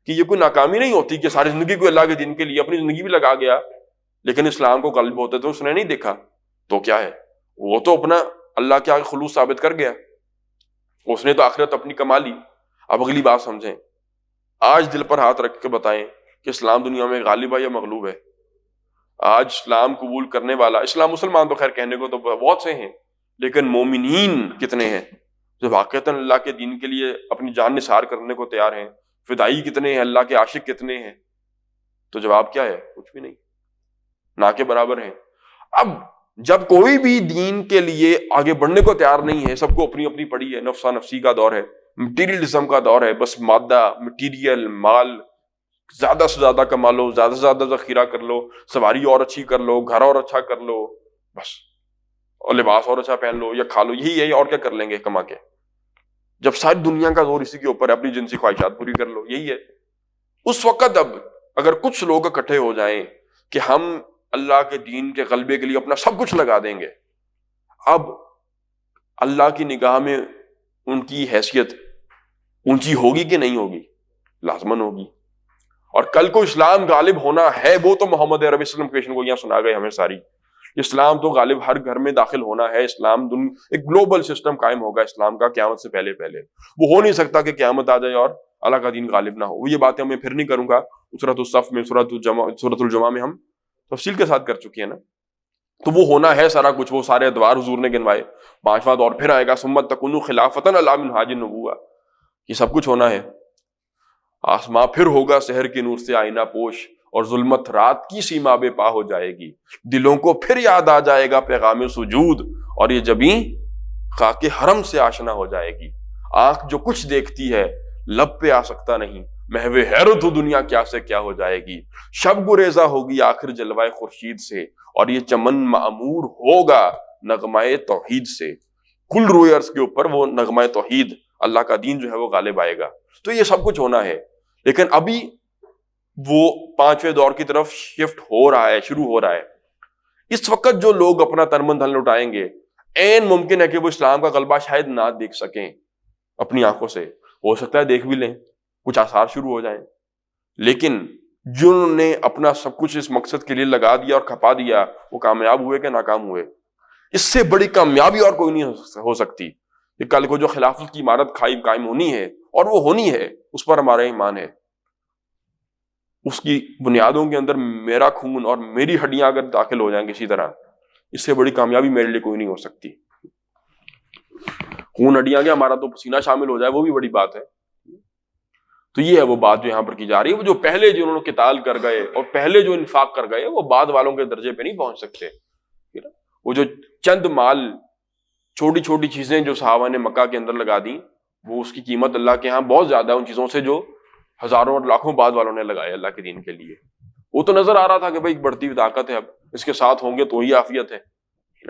کہ یہ کوئی ناکامی نہیں ہوتی کہ ساری زندگی کو اللہ کے دین کے لیے اپنی زندگی بھی لگا گیا لیکن اسلام کو غالب ہوتے تو اس نے نہیں دیکھا، تو کیا ہے؟ وہ تو اپنا اللہ کے آگے خلوص ثابت کر گیا، اس نے تو آخرت اپنی کما لی۔ اب اگلی بات سمجھیں، آج دل پر ہاتھ رکھ کے بتائیں کہ اسلام دنیا میں غالب ہے یا مغلوب ہے؟ آج اسلام قبول کرنے والا، اسلام مسلمان تو خیر کہنے کو تو بہت سے ہیں، لیکن مومنین کتنے ہیں جو واقعتاً اللہ کے دین کے لیے اپنی جان نثار کرنے کو تیار ہیں؟ فدائی کتنے ہیں؟ اللہ کے عاشق کتنے ہیں؟ تو جواب کیا ہے؟ کچھ بھی نہیں، نہ کے برابر ہیں۔ اب جب کوئی بھی دین کے لیے آگے بڑھنے کو تیار نہیں ہے، سب کو اپنی اپنی پڑی ہے، نفسا نفسی کا دور ہے، مٹیریلزم کا دور ہے، بس مادہ، مٹیریل، مال، زیادہ سے زیادہ کما لو، زیادہ سے زیادہ ذخیرہ کر لو، سواری اور اچھی کر لو، گھر اور اچھا کر لو، بس، اور لباس اور اچھا پہن لو یا کھا لو، یہی ہے، اور کیا کر لیں گے کما کے؟ جب ساری دنیا کا زور اسی کے اوپر ہے، اپنی جنسی خواہشات پوری کر لو، یہی ہے۔ اس وقت اب اگر کچھ لوگ اکٹھے ہو جائیں کہ ہم اللہ کے دین کے غلبے کے لیے اپنا سب کچھ لگا دیں گے، اب اللہ کی نگاہ میں ان کی حیثیت اونچی ہوگی کہ نہیں ہوگی؟ لازماً ہوگی۔ اور کل کو اسلام غالب ہونا ہے، وہ تو محمد عربی صلی اللہ علیہ وسلم پیشن گوئیاں سنا گئے ہمیں ساری، اسلام تو غالب ہر گھر میں داخل ہونا ہے، اسلام ایک گلوبل سسٹم قائم ہوگا اسلام کا قیامت سے پہلے وہ ہو نہیں سکتا کہ قیامت آ جائے اور اللہ کا دین غالب نہ ہو۔ یہ باتیں میں پھر نہیں کروں گا، سورۃ الصف میں، سورۃ الجمعہ میں ہم تفصیل کے ساتھ کر چکے ہیں نا، تو وہ ہونا ہے سارا کچھ، وہ سارے ادوار حضور نے گنوائے، 5واں دور پھر آئے گا، ثم تکونوا خلافۃ علی منہاج النبوہ، یہ سب کچھ ہونا ہے۔ آسماں پھر ہوگا سحر کے نور سے آئینہ پوش، اور ظلمت رات کی سیما بے پا ہو جائے گی، دلوں کو پھر یاد آ جائے گا پیغام سجود، اور یہ جبیں خاک حرم سے آشنا ہو جائے گی۔ آنکھ جو کچھ دیکھتی ہے لب پہ آ سکتا نہیں، محو حیرت ہو دنیا کیا سے کیا ہو جائے گی، شب گریزہ ہوگی آخر جلوائے خورشید سے، اور یہ چمن معمور ہوگا نغمہ توحید سے، کل روئے عرض کے اوپر وہ نغمہ توحید، اللہ کا دین جو ہے وہ غالب آئے گا۔ تو یہ سب کچھ ہونا ہے، لیکن ابھی وہ پانچویں دور کی طرف شفٹ ہو رہا ہے، شروع ہو رہا ہے۔ اس وقت جو لوگ اپنا تن من دھن لٹائیں گے، عین ممکن ہے کہ وہ اسلام کا غلبہ شاید نہ دیکھ سکیں اپنی آنکھوں سے، ہو سکتا ہے دیکھ بھی لیں، کچھ آثار شروع ہو جائیں، لیکن جنہوں نے اپنا سب کچھ اس مقصد کے لیے لگا دیا اور کھپا دیا، وہ کامیاب ہوئے کہ ناکام ہوئے؟ اس سے بڑی کامیابی اور کوئی نہیں ہو سکتی کہ کل کو جو خلافت کی عمارت قائم ہونی ہے، اور وہ ہونی ہے، اس پر ہمارا ایمان ہے، اس کی بنیادوں کے اندر میرا خون اور میری ہڈیاں اگر داخل ہو جائیں کسی طرح، اس سے بڑی کامیابی میرے لیے کوئی نہیں ہو سکتی۔ خون ہڈیاں کیا، ہمارا تو پسینہ شامل ہو جائے وہ بھی بڑی بات ہے۔ تو یہ ہے وہ بات جو یہاں پر کی جا رہی ہے، وہ جو پہلے جو انہوں نے قتال کر گئے اور پہلے جو انفاق کر گئے، وہ بعد والوں کے درجے پہ نہیں پہنچ سکتے۔ وہ جو چند مال، چھوٹی چھوٹی چیزیں جو صحابہ نے مکہ کے اندر لگا دی، وہ اس کی قیمت اللہ کے ہاں بہت زیادہ ہے ان چیزوں سے جو ہزاروں اور لاکھوں بعد والوں نے لگائے اللہ کے دین کے لیے۔ وہ تو نظر آ رہا تھا کہ بھائی بڑھتی ہوئی طاقت ہے، اب اس کے ساتھ ہوں گے تو ہی عافیت ہے،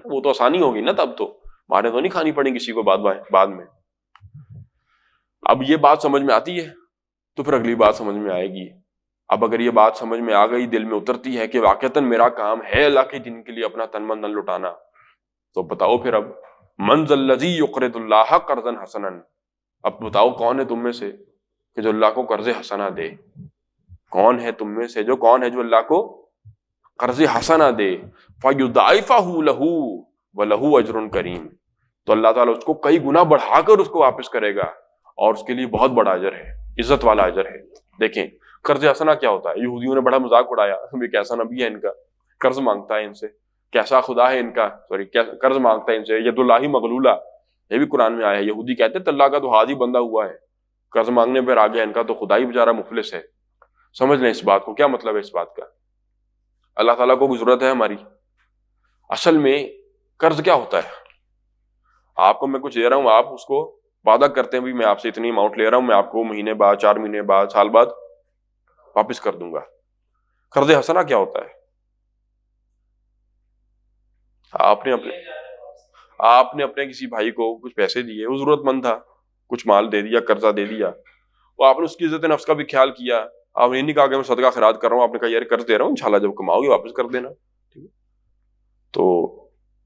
وہ تو آسانی ہوگی نا، تب تو مارے تو نہیں کھانی پڑیں کسی کو بعد میں۔ اب یہ بات سمجھ میں آتی ہے تو پھر اگلی بات سمجھ میں آئے گی۔ اب اگر یہ بات سمجھ میں آ گئی، دل میں اترتی ہے کہ واقعتاً میرا کام ہے اللہ کے دین کے لیے اپنا تن من دھن لٹانا، تو بتاؤ پھر اب من ذا الذی یقرض اللہ قرضا حسنا، اب بتاؤ کون ہے تم میں سے کہ جو اللہ کو قرض حسنہ دے؟ کون ہے تم میں سے جو اللہ کو قرض حسنہ دے؟ فَيُضَاعِفَهُ لَهُ وَلَهُ أَجْرٌ کریم، تو اللہ تعالیٰ اس کو کئی گنا بڑھا کر اس کو واپس کرے گا، اور اس کے لیے بہت بڑا اجر ہے، عزت والا اجر ہے۔ دیکھیں قرض حسنہ کیا ہوتا ہے؟ یہودیوں نے بڑا مذاق اڑایا، یہ کیسا نبی ہے ان کا، قرض مانگتا ہے ان سے، کیسا خدا ہے ان کا، قرض مانگتا ہے ان سے، ید اللہ مغلولہ، یہ بھی قرآن میں آیا ہے۔ یہودی کہتے ہیں اللہ کا تو ہاتھ ہی بندھا ہوا ہے، قرض مانگنے پر آ گیا، ان کا تو خدا ہی بیچارہ مفلس ہے۔ سمجھ لیں اس بات کو، کیا مطلب ہے اس بات کا؟ اللہ تعالیٰ کو کوئی ضرورت ہے ہماری؟ اصل میں قرض کیا ہوتا ہے؟ آپ کو میں کچھ دے رہا ہوں، آپ اس کو وعدہ کرتے ہیں بھی میں آپ سے اتنی اماؤنٹ لے رہا ہوں، میں آپ کو مہینے بعد، 4 مہینے بعد، سال بعد واپس کر دوں گا۔ قرض حسنہ کیا ہوتا ہے؟ آپ نے اپنے کسی بھائی کو کچھ پیسے دیے، وہ ضرورت مند تھا، کچھ مال دے دیا، قرضہ دے دیا، وہ آپ نے اس کی عزت نفس کا بھی خیال کیا، آپ نے نہیں کہا کہ میں صدقہ خیرات کر رہا ہوں، آپ نے کہا یار قرض دے رہا ہوں، انشاءاللہ جب کماؤ گے واپس کر دینا، ٹھیک ہے؟ تو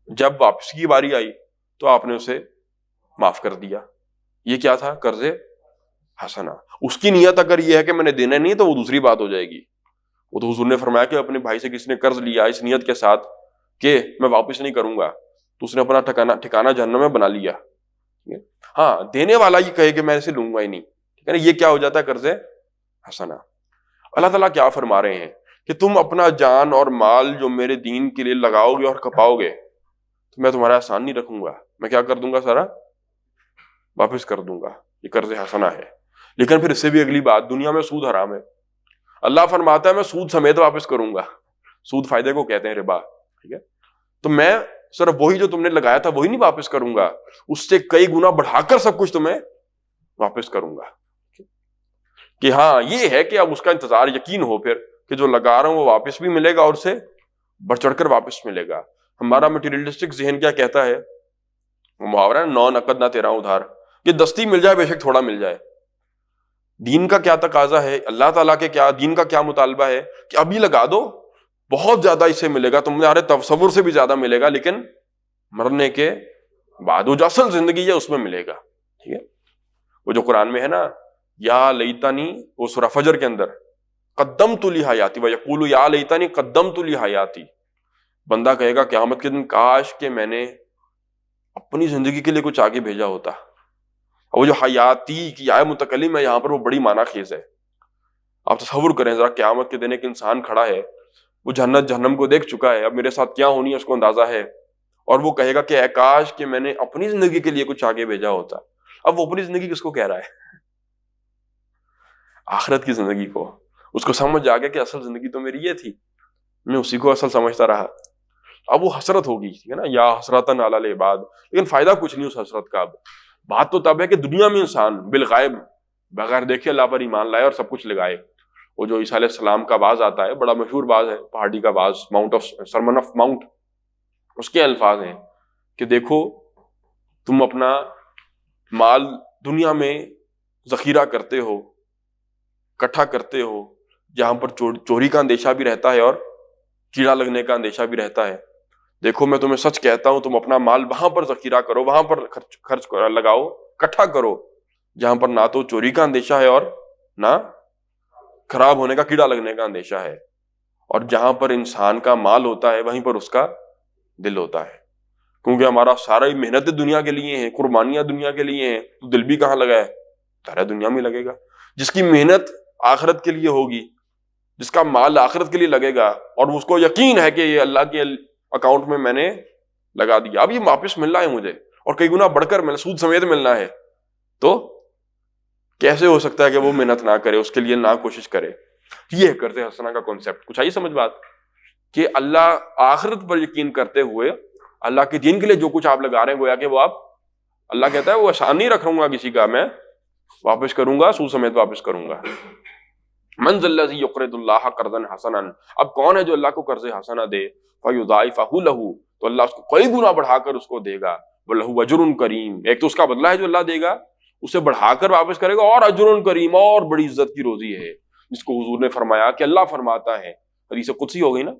جب واپس کی باری آئی تو آپ نے اسے معاف کر دیا، یہ کیا تھا؟ قرض حسنہ۔ اس کی نیت اگر یہ ہے کہ میں نے دینا نہیں تو وہ دوسری بات ہو جائے گی۔ وہ تو حضور نے فرمایا کہ اپنے بھائی سے کسی نے قرض لیا اس نیت کے ساتھ کہ میں واپس نہیں کروں گا، تو اس نے اپنا ٹھکانہ جہنم میں بنا لیا۔ ہاں، دینے والا یہ کہے کہ میں اسے لوں گا ہی نہیں، ٹھیک ہے نا، یہ کیا ہو جاتا ہے؟ قرض حسنہ۔ اللہ تعالیٰ کیا فرما رہے ہیں کہ تم اپنا جان اور مال جو میرے دین کے لیے لگاؤ گے اور کھپاؤ گے تو میں تمہارا احسان نہیں رکھوں گا، میں کیا کر دوں گا؟ سارا واپس کر دوں گا۔ یہ قرض حسنہ ہے۔ لیکن پھر اس سے بھی اگلی بات، دنیا میں سود حرام ہے، اللہ فرماتا ہے میں سود سمیت واپس کروں گا۔ سود فائدے کو کہتے ہیں ربا، ٹھیک ہے؟ تو میں صرف وہی جو تم نے لگایا تھا وہی نہیں واپس کروں گا، اس سے کئی گنا بڑھا کر سب کچھ تمہیں واپس کروں گا۔ کہ ہاں یہ ہے کہ اب اس کا انتظار، یقین ہو پھر کہ جو لگا رہا ہوں وہ واپس بھی ملے گا اور اسے بڑھ چڑھ کر واپس ملے گا۔ ہمارا مٹیریلسٹک ذہن کیا کہتا ہے؟ وہ محاورہ ہے، نو نقد نہ تیرا ادھار، یہ دستی مل جائے بے شک تھوڑا مل جائے۔ دین کا کیا تقاضا ہے، اللہ تعالیٰ کے کیا دین کا کیا مطالبہ ہے کہ ابھی لگا دو، بہت زیادہ اس سے ملے گا، تمہارے تصور سے بھی زیادہ ملے گا، لیکن مرنے کے بعد وہ جو اصل زندگی ہے اس میں ملے گا، ٹھیک ہے؟ وہ جو قرآن میں ہے نا، یا لیتنی، وہ سورہ فجر کے اندر، قدمت لی حیاتی ویقول یا لیتنی قدمت لی حیاتی، بندہ کہے گا قیامت کے دن کاش کہ میں نے اپنی زندگی کے لیے کچھ آگے بھیجا ہوتا۔ اور وہ جو حیاتی کی آئے متکلم ہے یہاں پر، وہ بڑی معنی خیز ہے۔ آپ تصور کریں ذرا، قیامت کے دن ایک انسان کھڑا ہے، وہ جنت جہنم کو دیکھ چکا ہے، اب میرے ساتھ کیا ہونی ہے اس کو اندازہ ہے، اور وہ کہے گا کہ اے کاش کہ میں نے اپنی زندگی کے لیے کچھ آگے بھیجا ہوتا۔ اب وہ اپنی زندگی کس کو کہہ رہا ہے؟ آخرت کی زندگی کو۔ اس کو سمجھ آ گیا کہ اصل زندگی تو میری یہ تھی، میں اسی کو اصل سمجھتا رہا۔ اب وہ حسرت ہوگی، ٹھیک ہے نا، یا حسرتاً علی العباد، لیکن فائدہ کچھ نہیں اس حسرت کا۔ اب بات تو تب ہے کہ دنیا میں انسان بالغائب بغیر دیکھے اللہ پر ایمان لائے اور سب کچھ لگائے. وہ جو عیسیٰ علیہ السلام کا باز آتا ہے، بڑا مشہور باز ہے، پہاڑی کا باز، سرمن آف ماؤنٹ، اس کے الفاظ ہیں کہ دیکھو تم اپنا مال دنیا میں ذخیرہ کرتے ہو، اکٹھا کرتے ہو، جہاں پر چوری کا اندیشہ بھی رہتا ہے اور کیڑا لگنے کا اندیشہ بھی رہتا ہے. دیکھو میں تمہیں سچ کہتا ہوں، تم اپنا مال وہاں پر ذخیرہ کرو، وہاں پر خرچ لگاؤ، اکٹھا کرو جہاں پر نہ تو چوری کا اندیشہ ہے اور نہ خراب ہونے کا، کیڑا لگنے کا اندیشہ ہے. اور جہاں پر انسان کا مال ہوتا ہے وہیں پر اس کا دل ہوتا ہے، کیونکہ ہمارا سارا ہی محنت دنیا کے لیے ہے، قربانیاں دنیا کے لیے ہیں، تو دل بھی کہاں لگا ہے؟ سارا دنیا میں لگے گا. جس کی محنت آخرت کے لیے ہوگی، جس کا مال آخرت کے لیے لگے گا اور اس کو یقین ہے کہ یہ اللہ کے اکاؤنٹ میں میں نے لگا دیا، اب یہ واپس ملنا ہے مجھے اور کئی گنا بڑھ کر سود سمیت ملنا ہے، تو کیسے ہو سکتا ہے کہ وہ محنت نہ کرے، اس کے لیے نہ کوشش کرے؟ یہ ہے قرض حسنہ کا کانسیپٹ. کچھ آئی سمجھ بات کہ اللہ آخرت پر یقین کرتے ہوئے اللہ کے دین کے لیے جو کچھ آپ لگا رہے ہیں، گویا کہ وہ آپ، اللہ کہتا ہے وہ احسان نہیں رکھ گا کسی کا، میں واپس کروں گا، سود سمیت واپس کروں گا. من ذا الذی یقرض اللہ قرضا حسنا، اب کون ہے جو اللہ کو قرض حسنہ دے؟ فیضاعفہ لہ، تو اللہ اس کو کئی گنا بڑھا کر اس کو دے گا. ولہ اجر کریم، ایک تو اس کا بدلہ ہے جو اللہ دے گا، اسے بڑھا کر واپس کرے گا، اور اجر کریم، اور بڑی عزت کی روزی ہے، جس کو حضور نے فرمایا کہ اللہ فرماتا ہے، حدیث قدسی ہو گئی نا،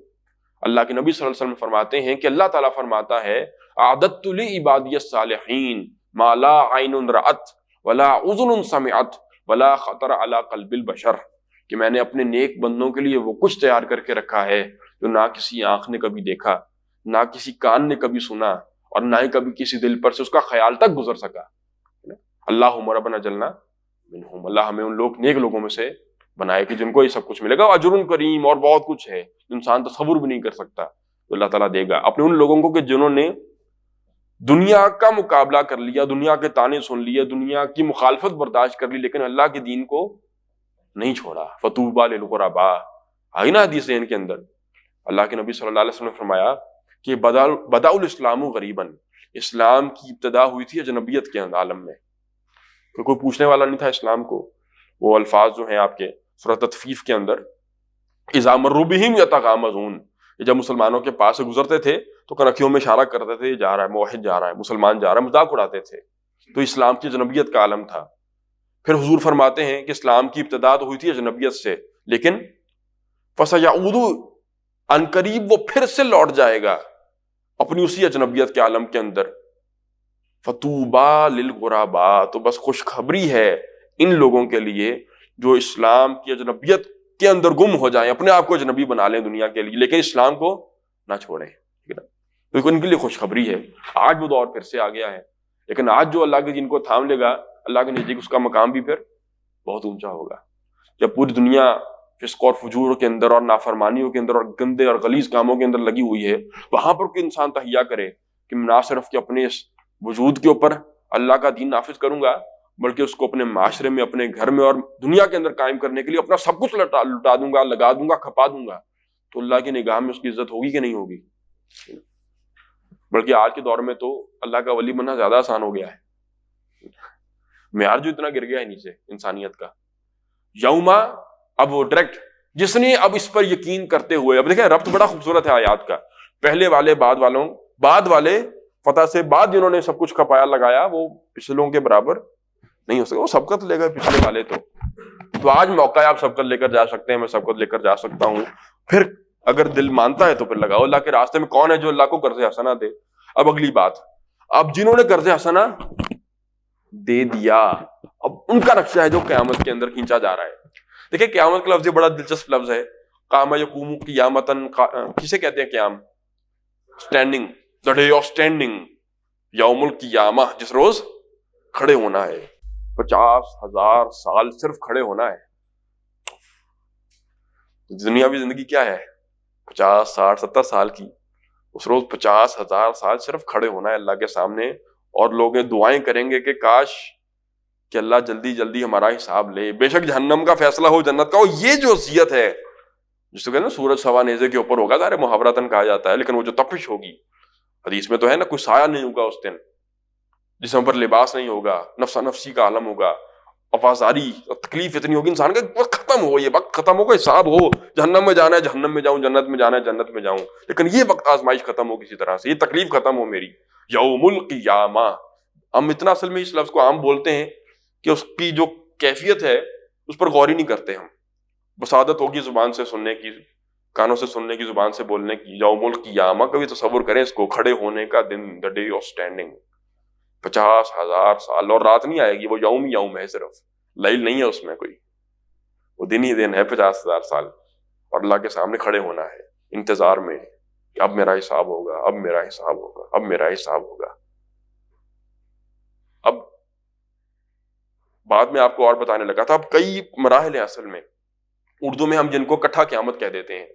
اللہ کے نبی صلی اللہ علیہ وسلم فرماتے ہیں کہ اللہ تعالیٰ فرماتا ہے اعددت لعبادی الصالحین ما لا عین رأت ولا اذن سمعت ولا خطر علی قلب البشر، کہ میں نے اپنے نیک بندوں کے لیے وہ کچھ تیار کر کے رکھا ہے جو نہ کسی آنکھ نے کبھی دیکھا، نہ کسی کان نے کبھی سنا، اور نہ ہی کبھی کسی دل پر سے اس کا خیال تک گزر سکا. اللہم ربنا جلنا منہم، اللہ ہمیں ان نیک لوگوں میں سے بنائے کہ جن کو یہ سب کچھ ملے گا. اجر کریم، اور بہت کچھ ہے جو انسان تصور بھی نہیں کر سکتا تو اللہ تعالیٰ دے گا اپنے ان لوگوں کو کہ جنہوں نے دنیا کا مقابلہ کر لیا، دنیا کے تانے سن لیے، دنیا کی مخالفت برداشت کر لی، لیکن اللہ کے دین کو نہیں چھوڑا. فطوبی للغرباء، آئی نا حدیث ان کے اندر اللہ کے نبی صلی اللہ علیہ وسلم نے فرمایا کہ بدأ الاسلام غریباً، اسلام کی ابتدا ہوئی تھی اجنبیت کے عالم میں، کہ کوئی پوچھنے والا نہیں تھا اسلام کو. وہ الفاظ جو ہیں آپ کے سورۃ تطفیف کے اندر، اذا مروا بہم یتغامزون، جب مسلمانوں کے پاس سے گزرتے تھے تو کنکھیوں میں اشارہ کرتے تھے، جا رہا ہے موحد، جا رہا ہے مسلمان، جا رہا ہے، مذاق اڑاتے تھے. تو اسلام کی اجنبیت کا عالم تھا. پھر حضور فرماتے ہیں کہ اسلام کی ابتدا تو ہوئی تھی اجنبیت سے، لیکن فسیعود، ان قریب وہ پھر سے لوٹ جائے گا اپنی اسی اجنبیت کے عالم کے اندر. فطوبی للغرباء، تو بس خوشخبری ہے ان لوگوں کے لیے جو اسلام کی اجنبیت کے اندر گم ہو جائیں، اپنے آپ کو اجنبی بنا لیں دنیا کے لیے، لیکن اسلام کو نہ چھوڑیں. ٹھیک ہے نا، تو ان کے لیے خوشخبری ہے. آج وہ دور پھر سے آ گیا ہے، لیکن آج جو اللہ کے دین کو تھام لے گا، اللہ کے نزدیک اس کا مقام بھی پھر بہت اونچا ہوگا. جب پوری دنیا فسق اور فجور کے اندر اور نافرمانیوں کے اندر اور گندے اور غلیظ کاموں کے اندر لگی ہوئی ہے، وہاں پر کوئی انسان تہیہ کرے کہ نہ صرف کہ اپنے اس وجود کے اوپر اللہ کا دین نافذ کروں گا، بلکہ اس کو اپنے معاشرے میں، اپنے گھر میں اور دنیا کے اندر قائم کرنے کے لیے اپنا سب کچھ لٹا دوں گا، لگا دوں گا، کھپا دوں گا، تو اللہ کی نگاہ میں اس کی عزت ہوگی کہ نہیں ہوگی؟ بلکہ آج کے دور میں تو اللہ کا ولی بننا زیادہ آسان ہو گیا ہے، معیار جو اتنا گر گیا ہے نیچے انسانیت کا. یوما، اب وہ ڈائریکٹ جس نے اب اس پر یقین کرتے ہوئے، اب دیکھیں ربط بڑا خوبصورت ہے آیات کا، پہلے والے بعد والے فتح سے بعد جنہوں نے سب کچھ کھپایا لگایا، وہ پچھلوں کے برابر نہیں ہو سکے. وہ سبقت لے گئے پچھلے والے، تو آج موقع ہے، آپ سبقت لے کر جا سکتے ہیں، میں سبقت لے کر جا سکتا ہوں. پھر اگر دل مانتا ہے تو پھر لگاؤ. اللہ کے راستے میں کون ہے جو اللہ کو قرض حسنہ دے؟ اب اگلی بات، اب جنہوں نے قرض حسنہ دے دیا، اب ان کا نقشہ ہے جو قیامت کے اندر کھینچا جا رہا ہے. دیکھیں قیامت کا لفظ بڑا دلچسپ لفظ ہے. قام یقوم قیامتن، کسے کہتے ہیں قیام؟ Standing, the day of standing، یوم القیامہ، جس روز کھڑے ہونا ہے. 50,000 سال صرف کھڑے ہونا ہے. دنیاوی زندگی کیا ہے؟ 50 60 70 سال کی. اس روز 50,000 سال صرف کھڑے ہونا ہے اللہ کے سامنے، اور لوگ دعائیں کریں گے کہ کاش کہ اللہ جلدی جلدی ہمارا حساب لے، بے شک جہنم کا فیصلہ ہو، جنت کا ہو. یہ جو اذیت ہے، جس کو کہتے ہیں نا سورج سوا نیزے کے اوپر ہوگا، ظاہر محاورتاً کہا جاتا ہے، لیکن وہ جو تپش ہوگی، حدیث میں تو ہے نا، کوئی سایہ نہیں ہوگا اس دن، جسم پر لباس نہیں ہوگا، نفسا نفسی کا عالم ہوگا، افازاری اور تکلیف اتنی ہوگی انسان کا وقت ختم ہو، یہ وقت ختم ہوگا، حساب ہو، جہنم میں جانا ہے جہنم میں جاؤں، جنت میں جانا ہے جنت میں جاؤں، لیکن یہ وقت آزمائش ختم ہو کسی طرح سے، یہ تکلیف ختم ہو میری. یوم القیامہ. ہم اتنا اصل میں اس لفظ کو عام بولتے ہیں کہ اس کی جو کیفیت ہے اس پر غور ہی نہیں کرتے ہم. بس عادت ہوگی زبان سے سننے کی، کانوں سے سننے کی، زبان سے بولنے کی. یوم القیامہ کبھی تصور کریں اس کو، کھڑے ہونے کا دن، دا ڈے آف اسٹینڈنگ. 50,000 سال اور رات نہیں آئے گی، وہ یوم ہی یوم ہے، صرف لیل نہیں ہے اس میں کوئی، وہ دن ہی دن ہے. 50,000 سال اور اللہ کے سامنے کھڑے ہونا ہے انتظار میں کہ اب میرا حساب ہوگا، اب میرا حساب ہوگا، اب میرا حساب ہوگا. اب بعد میں آپ کو اور بتانے لگا تھا، اب کئی مراحل ہیں اصل میں. اردو میں ہم جن کو کٹھا قیامت کہہ دیتے ہیں،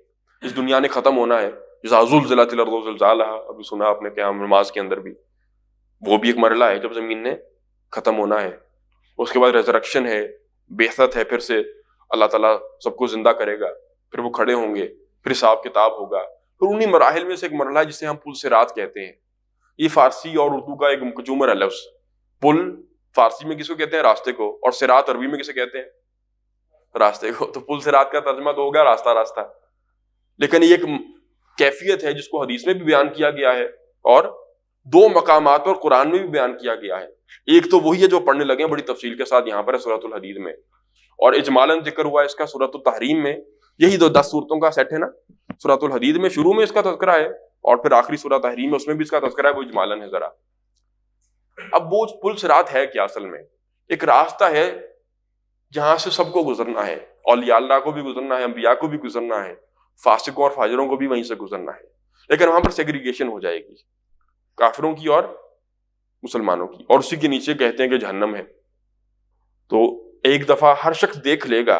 اس دنیا نے ختم ہونا ہے. اذا زلزلت الارض زلزالها، ابھی سنا آپ نے قیام نماز کے اندر بھی، وہ بھی ایک مرحلہ ہے جب زمین نے ختم ہونا ہے. اس کے بعد ریزرکشن ہے، بعثت ہے، پھر سے اللہ تعالیٰ سب کو زندہ کرے گا، پھر وہ کھڑے ہوں گے، پھر حساب کتاب ہوگا. پھر انہی مراحل میں سے ایک مرحلہ ہے جسے ہم پل صراط کہتے ہیں. یہ فارسی اور اردو کا ایک مجموعہ ہے لفظ. پل فارسی میں کس کو کہتے ہیں؟ راستے کو. اور صراط عربی میں کسے کہتے ہیں؟ راستے کو. تو پل صراط کا ترجمہ تو ہوگا راستہ راستہ، لیکن یہ ایک کیفیت ہے جس کو حدیث میں بھی بیان کیا گیا ہے اور 2 مقامات اور قرآن میں بھی بیان کیا گیا ہے. ایک تو وہی ہے جو پڑھنے لگے ہیں بڑی تفصیل کے ساتھ یہاں پر ہے سورۃ الحدید میں، اور اجمالاً ذکر ہوا ہے اس کا سورۃ التحریم میں. یہی 10 صورتوں کا سیٹ ہے نا. سورۃ الحدید میں شروع میں اس کا تذکرہ ہے اور پھر آخری سورۃ تحریم میں اس میں بھی اس کا تذکرہ ہے، وہ اجمالاً ہے ذرا. اب وہ پل صراط ہے کیا؟ اصل میں ایک راستہ ہے جہاں سے سب کو گزرنا ہے. اولیاء اللہ کو بھی گزرنا ہے، انبیاء کو بھی گزرنا ہے، فاسقوں اور فاجروں کو بھی وہیں سے گزرنا ہے. لیکن وہاں پر سیگریگیشن ہو جائے گی، کافروں کی اور مسلمانوں کی، اور اسی کے نیچے کہتے ہیں کہ جہنم ہے. تو ایک دفعہ ہر شخص دیکھ لے گا،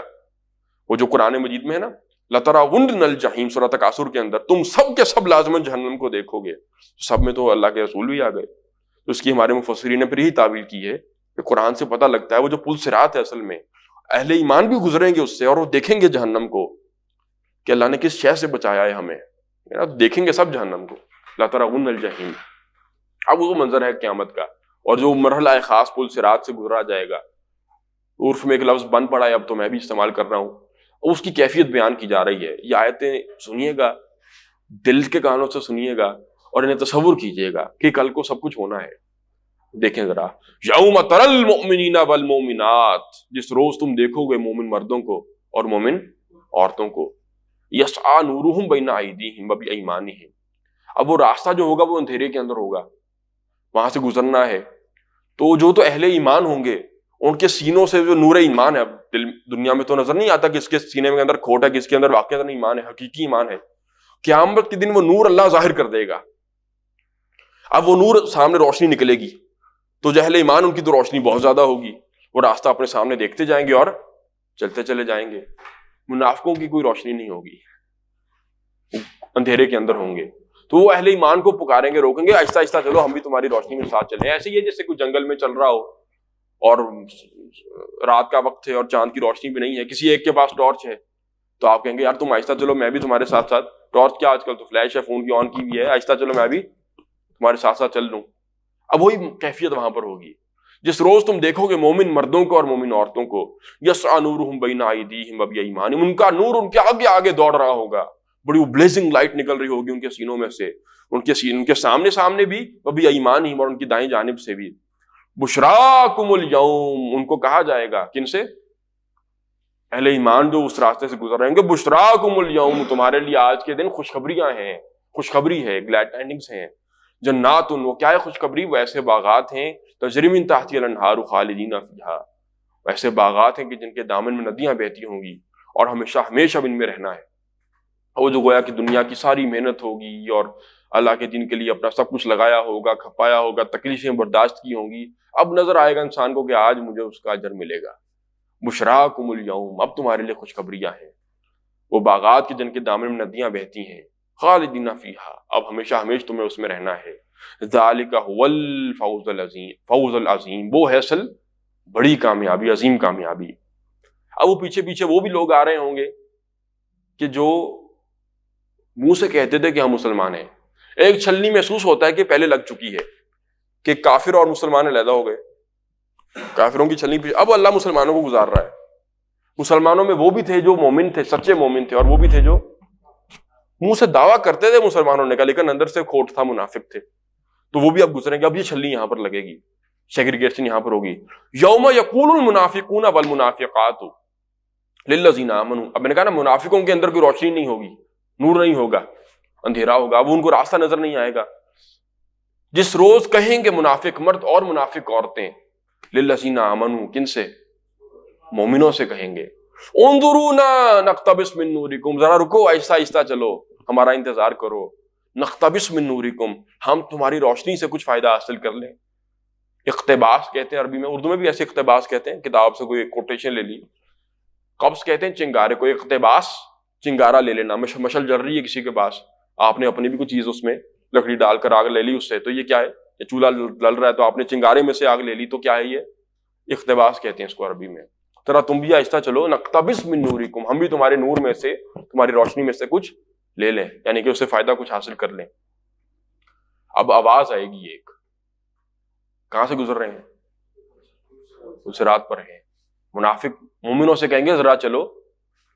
وہ جو قرآن مجید میں ہے نا، لَتَرَوُنَّ الْجَحِيمَ سورۃ تکاثر کے اندر، تم سب کے سب لازماً جہنم کو دیکھو گے. سب میں تو اللہ کے رسول بھی آ گئے. تو اس کی ہمارے مفسرین نے پھر یہی تعبیر کی ہے کہ قرآن سے پتہ لگتا ہے وہ جو پل صراط ہے اصل میں اہل ایمان بھی گزریں گے اس سے، اور وہ دیکھیں گے جہنم کو کہ اللہ نے کس شے سے بچایا ہے ہمیں. دیکھیں گے سب جہنم کو، لَتَرَوُنَّ الْجَحِيمَ. اب وہ منظر ہے قیامت کا، اور جو مرحلہ خاص پل صراط سے گزرا جائے گا. عرف میں ایک لفظ بن پڑا ہے، اب تو میں بھی استعمال کر رہا ہوں، اس کی کیفیت بیان کی جا رہی ہے. یہ آیتیں سنیے گا، دل کے کانوں سے سنیے گا اور انہیں تصور کیجئے گا کہ کل کو سب کچھ ہونا ہے. دیکھیں ذرا، یوم تری المؤمنین والمؤمنات، جس روز تم دیکھو گے مومن مردوں کو اور مومن عورتوں کو، یسعی نورہم بین ایدیہم وبایمانہم. اب وہ راستہ جو ہوگا وہ اندھیرے کے اندر ہوگا، وہاں سے گزرنا ہے. تو جو تو اہل ایمان ہوں گے ان کے سینوں سے جو نور ایمان ہے، دنیا میں تو نظر نہیں آتا کہ اس کے سینے میں اندر کھوٹ ہے، کس کے اندر واقعہ ایمان ہے، حقیقی ایمان ہے. قیامت کے دن وہ نور اللہ ظاہر کر دے گا. اب وہ نور سامنے روشنی نکلے گی تو جو اہل ایمان ان کی تو روشنی بہت زیادہ ہوگی، وہ راستہ اپنے سامنے دیکھتے جائیں گے اور چلتے چلے جائیں گے. منافقوں کی کوئی روشنی نہیں ہوگی، اندھیرے کے اندر ہوں گے. تو وہ اہل ایمان کو پکاریں گے، روکیں گے، آہستہ آہستہ چلو، ہم بھی تمہاری روشنی میں ساتھ چلیں. ایسے ہی ہے جیسے کوئی جنگل میں چل رہا ہو اور رات کا وقت ہے اور چاند کی روشنی بھی نہیں ہے، کسی ایک کے پاس ٹارچ ہے تو آپ کہیں گے یار تم آہستہ چلو، میں بھی تمہارے ساتھ ساتھ، ٹارچ کیا آج کل تو فلیش ہے، فون کی آن کی بھی ہے، آہستہ چلو میں بھی تمہارے ساتھ ساتھ چل لوں. اب وہی کیفیت وہاں پر ہوگی جس روز تم دیکھو گے مومن مردوں کو اور مومن عورتوں کو، یسعی نورہم بین ایدیہم وبایمانہم، ان کا نور ان کے آگے آگے دوڑ رہا ہوگا، بڑی بلیزنگ لائٹ نکل رہی ہوگی ان کے سینوں میں سے، ان کے سامنے بھی، وبایمانہم، اور ان کی دائیں جانب سے بھی. بشراکم الیوم، ان کو کہا جائے گا کن سے؟ اہل ایمان جو اس راستے سے گزر رہے ہیں گے، بشراکم الیوم، تمہارے لیے آج کے دن خوشخبریاں ہیں، خوشخبری ہے، گلیڈ ٹائڈنگز ہیں. جنات، وہ کیا ہے خوشخبری؟ وہ ایسے باغات ہیں تجری من تحتہا الانہار خالدین فیہا، ایسے باغات ہیں کہ جن کے دامن میں ندیاں بہتی ہوں گی اور ہمیشہ ہمیشہ ان میں رہنا ہے. وہ جو گویا کہ دنیا کی ساری محنت ہوگی اور اللہ کے دین کے لیے اپنا سب کچھ لگایا ہوگا، کھپایا ہوگا، تکلیفیں برداشت کی ہوں گی، اب نظر آئے گا انسان کو کہ آج مجھے اس کا اجر ملے گا. بشراکم الیوم، اب تمہارے لیے خوشخبریاں ہیں. وہ باغات کے جن کے دامن میں ندیاں بہتی ہیں، خالدین فیہا، اب ہمیشہ ہمیشہ تمہیں اس میں رہنا ہے. ذالک هو الفوز العظیم، فوز العظیم، وہ ہے اصل بڑی کامیابی، عظیم کامیابی. اب وہ پیچھے پیچھے وہ بھی لوگ آ رہے ہوں گے کہ جو منہ سے کہتے تھے کہ ہم مسلمان ہیں، ایک چھلنی محسوس ہوتا ہے کہ پہلے لگ چکی ہے کہ کافر اور مسلمان علیحدہ ہو گئے، کافروں کی چھلنی پیچھے اب اللہ مسلمانوں کو گزار رہا ہے. مسلمانوں میں وہ بھی تھے جو مومن تھے, سچے مومن تھے, اور وہ بھی تھے جو منہ سے دعویٰ کرتے تھے مسلمانوں نے کا, لیکن اندر سے کھوٹ تھا, منافق تھے. تو وہ بھی اب گزریں گے. اب یہ چھلنی یہاں پر لگے گی, سیگریگیشن یہاں پر ہوگی. یوم یقول المنافقون والمنافقات للذین آمنوا. اب میں نے کہا نا منافقوں کے اندر کوئی روشنی نہیں ہوگی, نور نہیں ہوگا, اندھیرا ہوگا, اب ان کو راستہ نظر نہیں آئے گا. جس روز کہیں گے منافق مرد اور منافق عورتیں, للذین آمنوا, کن سے؟ مومنوں سے کہیں گے, انظرونا نقتبس من نورکم, ذرا رکو, آہستہ آہستہ چلو, ہمارا انتظار کرو. نقتبس من نورکم, ہم تمہاری روشنی سے کچھ فائدہ حاصل کر لیں. اقتباس کہتے ہیں عربی میں, اردو میں بھی ایسے اقتباس کہتے ہیں, کتاب سے کوئی کوٹیشن لے لی. قبض کہتے ہیں چنگارے کو, اقتباس چنگارا لے لینا. مشل جل رہی ہے کسی کے پاس, آپ نے اپنی بھی کوئی چیز اس میں لکڑی ڈال کر آگ لے لی اس سے, تو یہ کیا ہے؟ یہ چولہا لل رہا ہے تو آپ نے چنگارے میں سے آگ لے لی, تو کیا ہے یہ؟ اقتباس کہتے ہیں اس کو عربی میں. ذرا تم بھی آہستہ چلو, نقتبس من نورکم, ہم بھی تمہارے نور میں سے, تمہاری روشنی میں سے کچھ لے لیں, یعنی کہ اس سے فائدہ کچھ حاصل کر لیں. اب آواز آئے گی ایک, کہاں سے گزر رہے ہیں؟ اس رات پر ہیں. منافق مومنوں سے کہیں گے ذرا چلو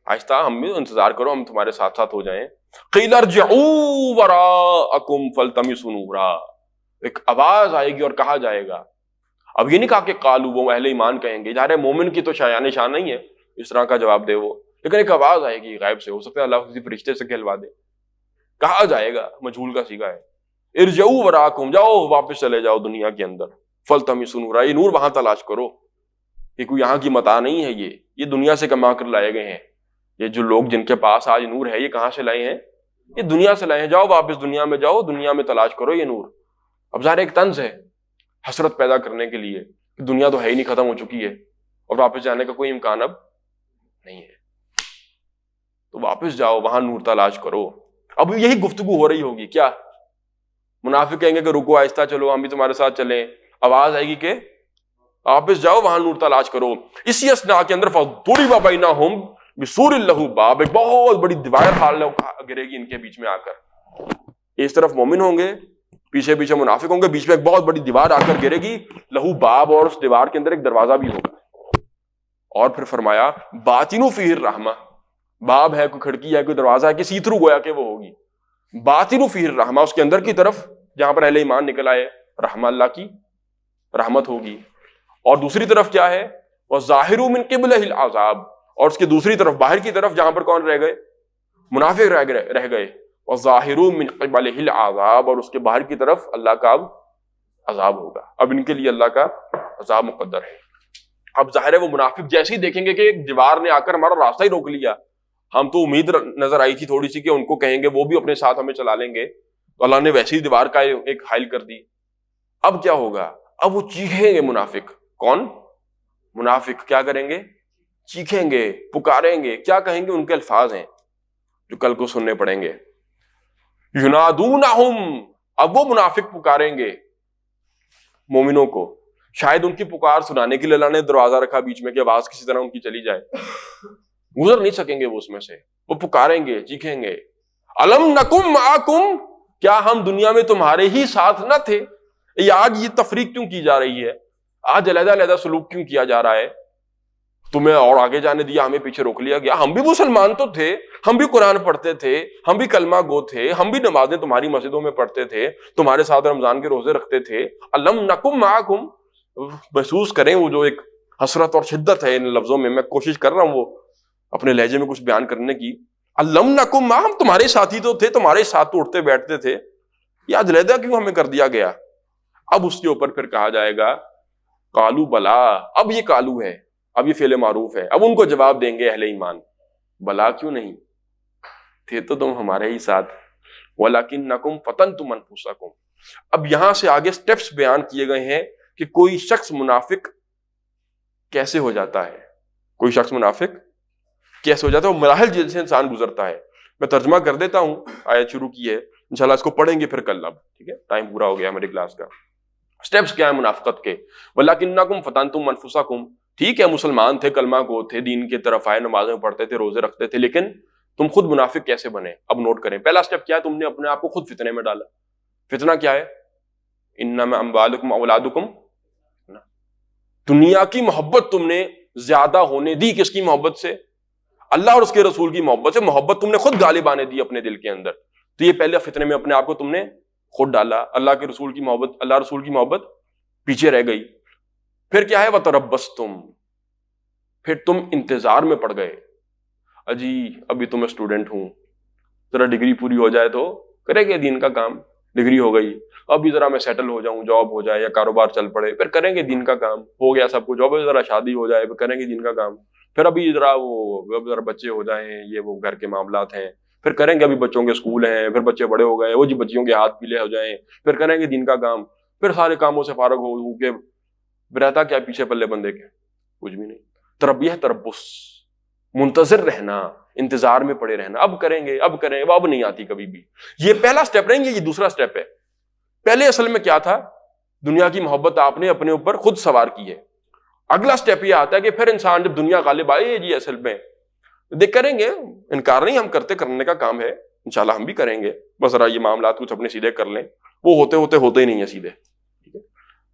آہستہ, ہم بھی انتظار کرو, ہم تمہارے ساتھ ساتھ ہو جائیں. قیل ارجعوا وراءکم فالتمسوا نورا, ایک آواز آئے گی اور کہا جائے گا. اب یہ نہیں کہا کہ قالو, وہ اہل ایمان کہیں گے, ظاہر ہے مومن کی تو شایان شان نہیں ہے اس طرح کا جواب دے وہ, لیکن ایک آواز آئے گی غیب سے, ہو سکتا ہے اللہ کسی فرشتے سے کہلوا دے. کہا جائے گا, مجہول کا صیغہ ہے, ارجعوا وراءکم, جاؤ واپس چلے جاؤ دنیا کے اندر, فالتمسوا نورا, یہ نور وہاں تلاش کرو. یہ کوئی یہاں کی متاع نہیں ہے, یہ دنیا سے کما کر لائے گئے ہیں. یہ جو لوگ جن کے پاس آج نور ہے, یہ کہاں سے لائے ہیں؟ یہ دنیا سے لائے ہیں. جاؤ واپس دنیا میں جاؤ, دنیا میں تلاش کرو یہ نور. اب ظاہر ایک طنز ہے حسرت پیدا کرنے کے لیے کہ دنیا تو ہے ہی نہیں, ختم ہو چکی ہے, اور واپس جانے کا کوئی امکان اب نہیں ہے. تو واپس جاؤ, وہاں نور تلاش کرو. اب یہی گفتگو ہو رہی ہوگی. کیا منافق کہیں گے کہ رکو, آہستہ چلو, ہم بھی تمہارے ساتھ چلیں. آواز آئے گی کہ واپس جاؤ, وہاں نور تلاش کرو. اسی اسنا کے اندر فضرب بینہم بسور لہ باب, ایک بہت بڑی دیوار گرے گی ان کے بیچ میں آ کر. اس طرف مومن ہوں گے, پیچھے پیچھے منافق ہوں گے, بیچ میں ایک بہت بڑی دیوار آ کر گرے گی, لہو باب, اور اس دیوار کے اندر ایک دروازہ بھی ہوگا. اور پھر فرمایا باطن فیہ الرحمہ, باب ہے, کوئی کھڑکی ہے, کوئی دروازہ ہے کہ سی تھرو گویا کہ وہ ہوگی. باطن فیہ الرحمہ, اس کے اندر کی طرف جہاں پر اہل ایمان نکل آئے, رحمہ, اللہ کی رحمت ہوگی. اور دوسری طرف کیا ہے؟ وَظَاهِرُ مِن قِبْلِهِ الْعَذَابُ, اور اس کی دوسری طرف باہر کی طرف جہاں پر کون رہ گئے؟ منافق رہ گئے. وَظَاهِرُ مِن قِبْلِهِ الْعَذَابُ, اور اس کے باہر کی طرف اللہ کا اب عذاب ہوگا. اب ان کے لیے اللہ کا عذاب مقدر ہے. اب ظاہر ہے وہ منافق جیسے ہی دیکھیں گے کہ ایک دیوار نے آ کر ہمارا راستہ ہی روک لیا, ہم تو امید نظر آئی تھی تھوڑی سی کہ ان کو کہیں گے وہ بھی اپنے ساتھ ہمیں چلا لیں گے, تو اللہ نے ویسی ہی دیوار کا ایک حائل کر دی. اب کیا ہوگا؟ اب وہ چیخیں گے منافق. کون؟ منافق کیا کریں گے؟ چیخیں گے, پکاریں گے. کیا کہیں گے؟ ان کے الفاظ ہیں جو کل کو سننے پڑیں گے. ینادونہم, اب وہ منافق پکاریں گے مومنوں کو. شاید ان کی پکار سنانے کے لیے اللہ نے دروازہ رکھا بیچ میں کہ آواز کسی طرح ان کی چلی جائے, گزر نہیں سکیں گے وہ اس میں سے. وہ پکاریں گے, چیخیں گے, الم نکم معکم, کیا ہم دنیا میں تمہارے ہی ساتھ نہ تھے؟ آج یہ تفریق کیوں کی جا رہی ہے؟ آج علیحدہ علیحدہ سلوک کیوں کیا جا رہا ہے؟ تمہیں اور آگے جانے دیا, ہمیں پیچھے روک لیا گیا. ہم بھی مسلمان تو تھے, ہم بھی قرآن پڑھتے تھے, ہم بھی کلمہ گو تھے, ہم بھی نمازیں تمہاری مسجدوں میں پڑھتے تھے, تمہارے ساتھ رمضان کے روزے رکھتے تھے. الم نکم معکم, محسوس کریں وہ جو ایک حسرت اور شدت ہے ان لفظوں میں کوشش کر رہا ہوں وہ اپنے لہجے میں کچھ بیان کرنے کی. الم نکم ما, ہم تمہارے ساتھی تو تھے, تمہارے ساتھ تو اٹھتے بیٹھتے تھے, یہ علیحدہ کیوں ہمیں کر دیا گیا؟ اب اس کے اوپر پھر کہا جائے گا قالو بلا, اب یہ قالو ہے, اب یہ فعل معروف ہے. اب ان کو جواب دیں گے اہل ایمان, بلا کیوں نہیں, تھے تو تم ہمارے ہی ساتھ, وَلَكِنَّكُمْ فَتَنْتُمْ أَنفُسَكُمْ. اب یہاں سے آگے سٹیپس بیان کیے گئے ہیں کہ کوئی شخص منافق کیسے ہو جاتا ہے, کوئی شخص منافق کیسے ہو جاتا ہے, وہ مراحل جیسے انسان گزرتا ہے. میں ترجمہ کر دیتا ہوں, آیت شروع کی ہے, انشاءاللہ اس کو پڑھیں گے پھر کل. اب ٹھیک ہے, ٹائم پورا ہو گیا ہماری کلاس کا. سٹیپس کیا ہے منافقت کے؟ وَلَكِنَّكُمْ فَتَنْتُمْ أَنفُسَكُمْ, ٹھیک ہے مسلمان تھے, کلمہ گو تھے, دین کی طرف آئے, نمازیں پڑھتے تھے, روزے رکھتے تھے, لیکن تم خود منافق کیسے بنے؟ اب نوٹ کریں, پہلا سٹیپ کیا ہے؟ تم نے اپنے آپ کو خود فتنے میں ڈالا. فتنہ کیا ہے؟ انما اموالکم اولادکم, دنیا کی محبت تم نے زیادہ ہونے دی کس کی محبت سے؟ اللہ اور اس کے رسول کی محبت سے. محبت تم نے خود غالب آنے دی اپنے دل کے اندر. تو یہ پہلے فتنے میں اپنے آپ کو تم نے خود ڈالا. اللہ کے رسول کی محبت، اللہ رسول کی محبت پیچھے رہ گئی. پھر کیا ہے؟ وَتَرَبَّصْتُمْ، پھر تم انتظار میں پڑ گئے. اجی ابھی تو میں اسٹوڈنٹ ہوں، ذرا ڈگری پوری ہو جائے تو کریں گے دین کا کام. ڈگری ہو گئی، ابھی ذرا میں سیٹل ہو جاؤں، جاب ہو جائے یا کاروبار چل پڑے، پھر کریں گے دین کا کام. ہو گیا سب کچھ، ابھی ذرا شادی ہو جائے، پھر کریں گے دین کا کام. پھر ابھی ذرا بچے ہو جائیں، یہ وہ گھر کے معاملات ہیں، پھر کریں گے. ابھی بچوں کے اسکول ہیں، پھر بچے بڑے ہو گئے، وہ جی بچیوں کے ہاتھ پیلے ہو جائیں، پھر کریں گے دین کا کام. پھر سارے کاموں سے فارغ ہو کے رہتا کیا پیچھے پلے بندے کے؟ کچھ بھی نہیں. تربیہ تربص، منتظر رہنا، انتظار میں پڑے رہنا. اب کریں گے، اب کریں گے، وہ اب نہیں آتی کبھی بھی. یہ پہلا سٹیپ رہیں گے، یہ دوسرا سٹیپ ہے. پہلے اصل میں کیا تھا؟ دنیا کی محبت آپ نے اپنے اوپر خود سوار کی ہے. اگلا سٹیپ یہ آتا ہے کہ پھر انسان جب دنیا غالب آئے جی اصل میں دیکھ کریں گے. انکار نہیں ہم کرتے، کرنے کا کام ہے، انشاءاللہ ہم بھی کریں گے. بس ذرا یہ معاملات کچھ اپنے سیدھے کر لیں. وہ ہوتے ہی نہیں ہے سیدھے. ٹھیک ہے،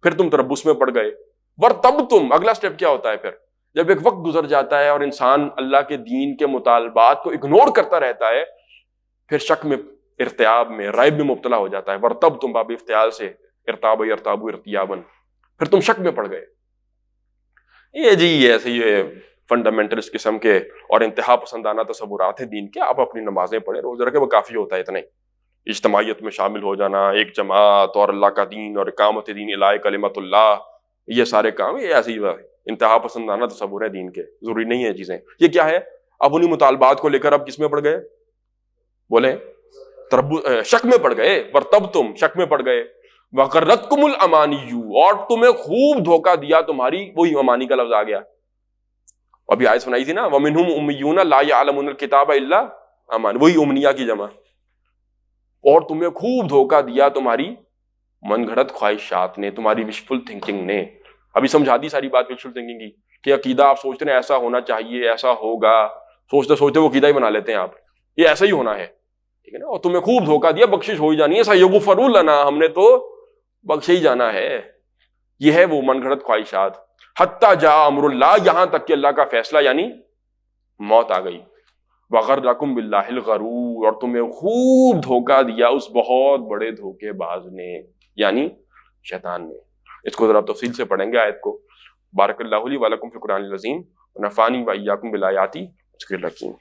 پھر تم تربص میں پڑ گئے. ورتبتم، اگلا سٹیپ کیا ہوتا ہے پھر؟ جب ایک وقت گزر جاتا ہے اور انسان اللہ کے دین کے مطالبات کو اگنور کرتا رہتا ہے، پھر شک میں، ارتیاب میں، ریب میں مبتلا ہو جاتا ہے. ورتبتم باب افتعال سے ارتاب یرتاب ارتیابن، پھر تم شک میں پڑ گئے. یہ جی ایسے یہ فنڈامنٹل اس قسم کے اور انتہا پسندانہ تصورات ہیں دین کے. آپ اپنی نمازیں پڑھیں روز رکھیں، وہ کافی ہوتا ہے. اتنے اجتماعیت میں شامل ہو جانا، ایک جماعت اور اللہ کا دین اور اقامت دین الہی کلمت اللہ، یہ سارے کام یہ ایسے ہی انتہا پسندانہ تصور ہے دین کے. ضروری نہیں ہے چیزیں. یہ کیا ہے؟ اب انہیں مطالبات کو لے کر اب کس میں پڑ گئے؟ بولیں، شک میں پڑ گئے. ورتبتم، شک میں پڑ گئے. وغرتکم الامانی، اور تمہیں خوب دھوکہ دیا تمہاری، وہی امانی کا لفظ آ گیا. ابھی آیت سنائی تھی نا، ومنہم امیون لا یعلمون الکتاب الا امان، وہی امنیہ کی جمع. اور تمہیں خوب دھوکہ دیا تمہاری من گھڑت خواہشات نے، تمہاری وشفل تھنکنگ نے. ابھی سمجھا دی ساری بات وشفل تھنکنگ کی کہ عقیدہ آپ سوچتے ہیں ایسا ہونا چاہیے، ایسا ہوگا، سوچتے سوچتے وہ عقیدہ ہی بنا لیتے ہیں آپ، یہ ایسا ہی ہونا ہے. ٹھیک ہے نا. اور تمہیں خوب دھوکہ دیا، بخشش ہو ہی جانی ہے. سیغفر لنا، ہم نے تو بخش ہی جانا ہے. یہ ہے وہ من گھڑت خواہشات. حتی جاء امر اللہ، یہاں تک کہ اللہ کا فیصلہ یعنی موت آ گئی. وغرکم باللہ الغرور، اور تمہیں خوب دھوکہ دیا اس بہت بڑے دھوکے باز نے، یعنی شیطان نے. اس کو ذرا تفصیل سے پڑھیں گے آیت کو. بارک اللہ لی ولکم فی القرآن العظیم ونفعنی وایاکم بالآیات والذکر الحکیم.